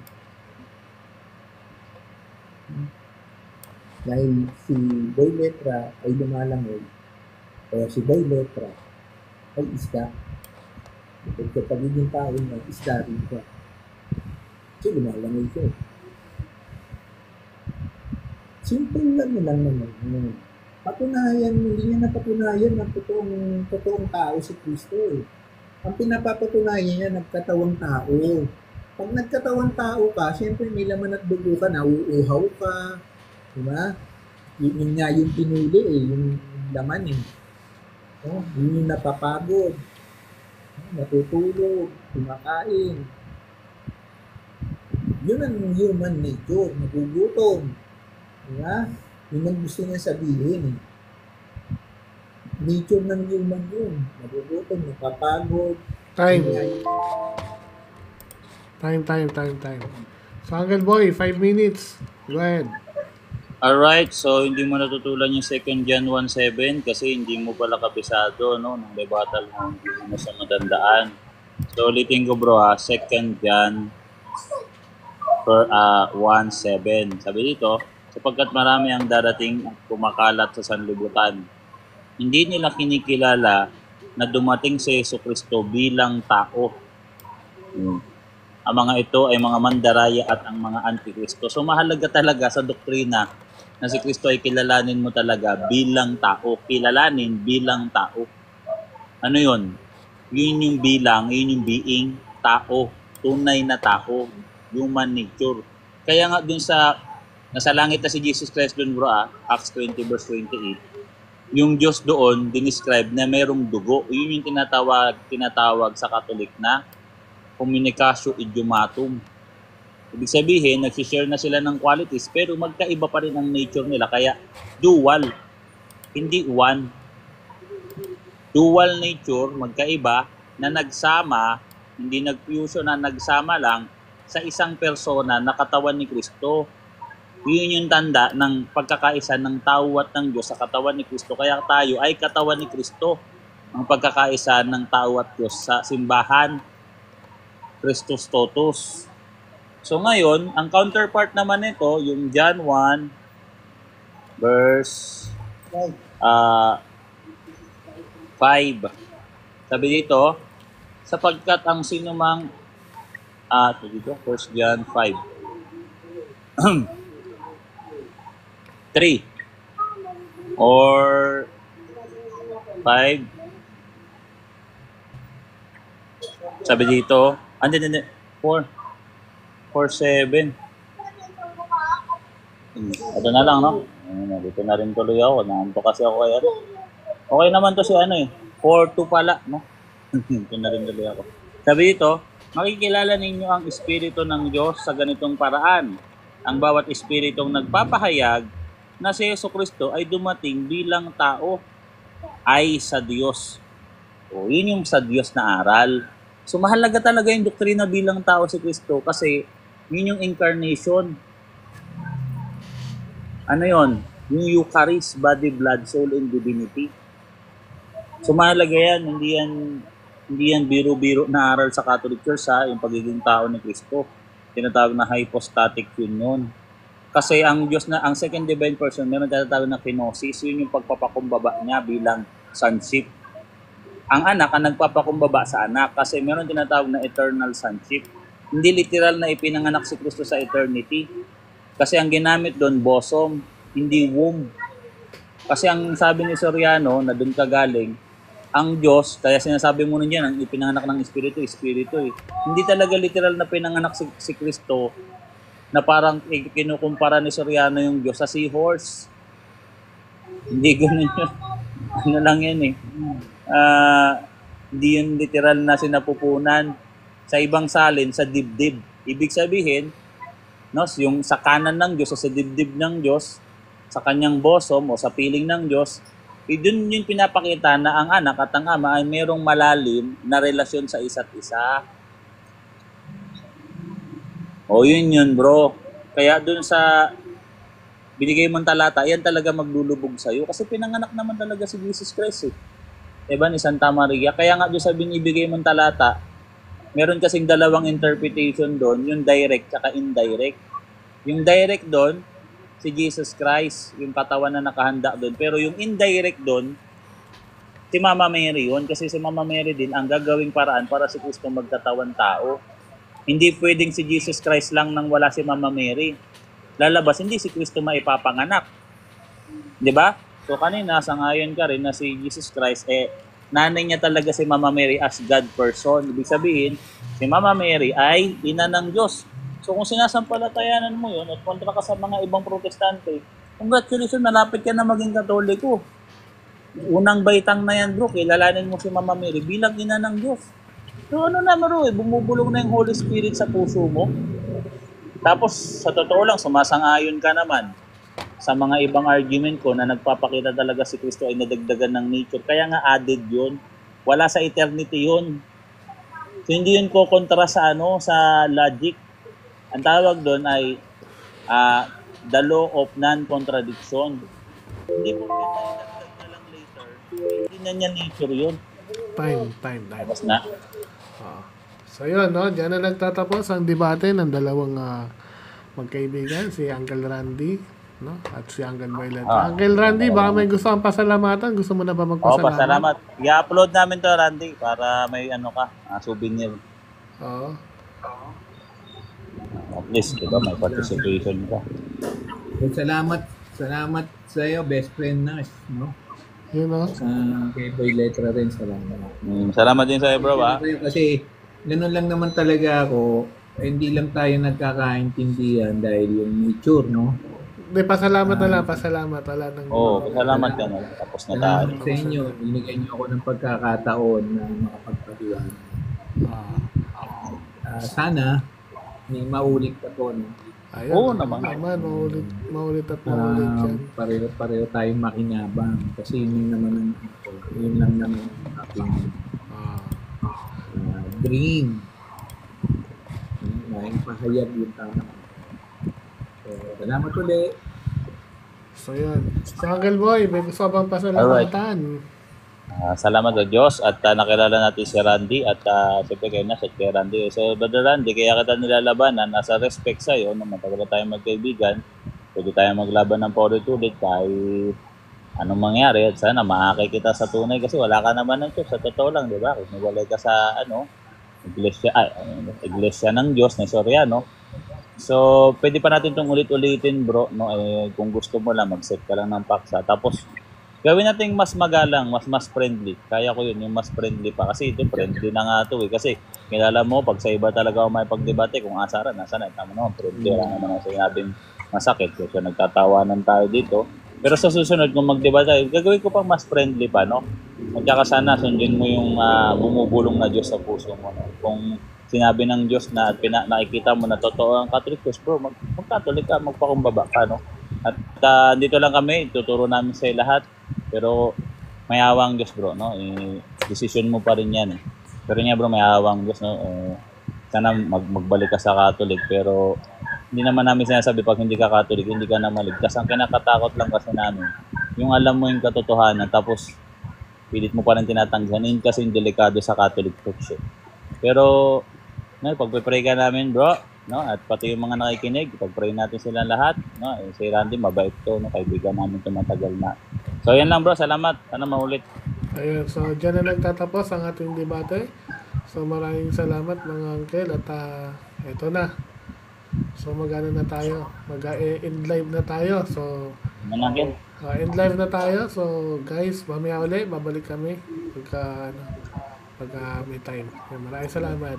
Dahil si Boy Letra ay lumalangoy, kaya si Boy Letra ay isda. Sa pagiging tao niya, isda rin siya. Kasi lumalangoy siya. Simple lang naman. Patunayan, hindi niya napatunayan ng totoong tao si Kristo eh. Ang pinapapatunayan niya, nagkatawang tao. Pag nagkatawang tao ka, siyempre may laman at dugo ka, nauuhaw ka, diba? Yun nga yung pinuli yung laman yun yung napapagod, natutulog, kumakain. Yun ang human nature, nagugutom. Diba? Yun ang gusto niya sabihin Nature ng human yun. Nagugutom, napapagod. Time. So, Uncle Boy, 5 minutes. Go ahead. Alright, so hindi mo natutulan yung 2 John 1:7 kasi hindi mo pala kabisado ng debatal mo, hindi mo sa matandaan. So ulitin ko bro 2 John 1:7. Sabi dito, sapagkat marami ang darating at kumakalat sa sanlibutan. Hindi nila kinikilala na dumating si Jesucristo bilang tao. Ang mga ito ay mga mandaraya at ang mga antikristo. So mahalaga talaga sa doktrina na si Kristo ay kilalanin mo talaga bilang tao. Kilalanin bilang tao. Ano yun? Yun yung bilang, yun yung being, tao. Tunay na tao. Human nature. Kaya nga dun nasa langit na si Jesus Christ dun bro Acts 20 verse 28. Yung Diyos doon, dinescribe na mayroong dugo. Yun yung tinatawag sa Katolik na communicatio idiomatum. Ibig sabihin, nagsishare na sila ng qualities, pero magkaiba pa rin ang nature nila. Kaya, dual. Hindi one. Dual nature, magkaiba, na nagsama, hindi nag-fusion na nagsama lang sa isang persona na katawan ni Kristo. Yun yung tanda ng pagkakaisa ng tao at ng Diyos sa katawan ni Kristo. Kaya tayo ay katawan ni Kristo. Ang pagkakaisa ng tao at Diyos sa simbahan, Christos Totus. So ngayon, ang counterpart naman nito, yung John 1, verse 5. Sabi dito, sapagkat ang sinumang, ito dito, 1 John 5. 3 or 5. Sabi dito, 4. 4:7. Ito na lang, no? Dito na rin tuloy ako. Naanto kasi ako kaya. Okay naman to si 4:2 pala, no? Dito na rin tuloy ako. Sabi dito, makikilala ninyo ang Espiritu ng Diyos sa ganitong paraan. Ang bawat Espiritong nagpapahayag na si Jesucristo ay dumating bilang tao ay sa Diyos. O, yun yung sa Diyos na aral. So, mahalaga talaga yung doktrina bilang tao si Kristo kasi yun yung incarnation. Ano yun? Yung Eucharist, body, blood, soul, and divinity. So mahalaga yan, hindi yan biro-biro na aral sa Catholic Church yung pagiging tao ni Kristo. Tinatawag na hypostatic union. Kasi ang Diyos na, ang second divine person, meron tinatawag na kenosis, yun yung pagpapakumbaba niya bilang sonship. Ang anak ang nagpapakumbaba sa anak kasi meron tinatawag na eternal sonship. Hindi literal na ipinanganak si Kristo sa eternity. Kasi ang ginamit doon, bosom, hindi womb. Kasi ang sabi ni Soriano, na doon kagaling, ang Diyos, kaya sinasabi mo nun yan, ang ipinanganak ng Espiritu, Espiritu eh. Hindi talaga literal na pinanganak si Kristo na parang kinukumpara ni Soriano yung Diyos sa seahorse. Hindi ganun yun. Ano lang yan eh. Hindi yun literal na sinapupunan. Sa ibang salin, sa dibdib. Ibig sabihin, no, yung sa kanan ng Diyos o sa dibdib ng Diyos, sa kanyang bosom o sa piling ng Diyos, doon yung pinapakita na ang anak at ang ama ay mayroong malalim na relasyon sa isa't isa. O yun bro. Kaya doon sa binigay mong talata, yan talaga maglulubog sa'yo kasi pinanganak naman talaga si Jesus Christ eh. Diba ni Santa Maria? Kaya nga doon sa binibigay mong talata, meron kasing dalawang interpretation doon, yung direct at indirect. Yung direct doon, si Jesus Christ, yung katawan na nakahanda doon. Pero yung indirect doon, si Mama Mary yun. Kasi si Mama Mary din ang gagawing paraan para si Kristo magkatawan tao. Hindi pwedeng si Jesus Christ lang nang wala si Mama Mary. Lalabas, hindi si Kristo maipapanganak. Diba? So kanina, sangayon ka rin na si Jesus Christ, nanay niya talaga si Mama Mary as God person. Ibig sabihin, si Mama Mary ay ina ng Diyos. So kung sinasampalatayanan mo yun at kontra ka sa mga ibang protestante, congratulations, malapit ka na maging Katoliko. Unang baitang na yan bro, kilalanin mo si Mama Mary bilang ina ng Diyos. So ano na bro, bumubulong na yung Holy Spirit sa puso mo. Tapos sa totoo lang, sumasang-ayon ka naman sa mga ibang argument ko na nagpapakita talaga si Kristo ay nadagdagan ng nature. Kaya nga added yun. Wala sa eternity yun. So hindi yun ko kontra sa sa logic. Ang tawag doon ay the law of non-contradiction. Hindi po idagdag na lang later. Hindi na niya nature yun. Time. Tapos na. So yun, no? Diyan na nagtatapos ang debate ng dalawang magkaibigan, si Uncle Randy, no? At si Uncle Violet. Uncle Randy, baka may gusto kang pasalamatan? Gusto mo na ba magpasalamat? Pasalamat. I-upload namin to, Randy, para may souvenir. Oo. At least, diba, may participation ka. Salamat sa iyo, best friend na, no? Yun, no? Kay Boy Letra rin, salamat. Salamat din sa iyo, bro, Kasi ganun lang naman talaga ako, hindi lang tayo nagkakaintindihan dahil yung nature, no? Hindi, pasalamat na lang. Pasalamat. Wala nang... Pasalamat ka na. Tapos na tayo. Salamat sa inyo. Binigyan niyo ako ng pagkakataon na makapagpaliwanag. Sana may maulit pa to, no? Ayun, Oo naman. Maulit at maulit yan. Pareho tayong makinabang kasi yun lang naman ang aking dream. May pahayag yung tama. So, salamat ulit. So yun. So Uncle Boy, may gusto bang pasalamatan? Salamat sa Diyos at nakilala natin si Randy at siyempre kayo na kay Randy. So, Brother Randy, kaya kita nilalabanan, nasa respect sa'yo, no, matagal na tayong magkaibigan, pwede tayong maglaban ng paulit-ulit kahit anong mangyari at sana maakay kita sa tunay kasi wala ka naman ng Diyos, sa totoo lang, di ba? Kung nawalay ka sa iglesia ng Diyos na Soriano. So, pwede pa natin itong ulit-ulitin, bro, no? Kung gusto mo lang, mag-set ka lang ng paksa. Tapos, gawin natin mas magalang, mas friendly. Kaya ko yun, yung mas friendly pa. Kasi ito, friendly na nga ito eh. Kasi, kilala mo, pag sa iba talaga ako may pagdebate, kung asaran, nasa na, tama naman, friendly lang naman ang sinabing masakit. Kasi nagtatawanan tayo dito. Pero sa susunod, kung magdebate tayo, gagawin ko pang mas friendly pa, no? At saka sana, sundin mo yung bumubulong na Diyos sa puso mo. No? Kung sinabi ng Diyos na nakikita mo na totoo ang Katolikos, bro, mag-Katolik ka, magpakumbaba ka, no? At dito lang kami, tuturo namin sa lahat. Pero may awang Diyos, bro, no? Decision mo pa rin yan. Pero nga, bro, may awang Diyos, no? Sana magbalik ka sa Katolik. Pero hindi naman namin sinasabi pag hindi ka Katolik, hindi ka na maligtas. Ang kinakatakot lang kasi namin, yung alam mo yung katotohanan, tapos pilit mo pa rin tinatangganin kasi yung delikado sa Catholic Church. Pero, no, pagpipray ka namin, bro, no, at pati yung mga nakikinig, pagpray natin sila lahat, no, si Randy, mabait to, no, kaibigan namin tumatagal na. So, yan lang, bro, salamat, sana maulit. Ayun, so dyan na nagtatapos ang ating debate. So maraming salamat mga uncle at ito na. So mag-ano na tayo, mag-end live na tayo. So Manangkin. end live na tayo. So guys, mamaya ulit babalik kami pagka may time. Maraming salamat.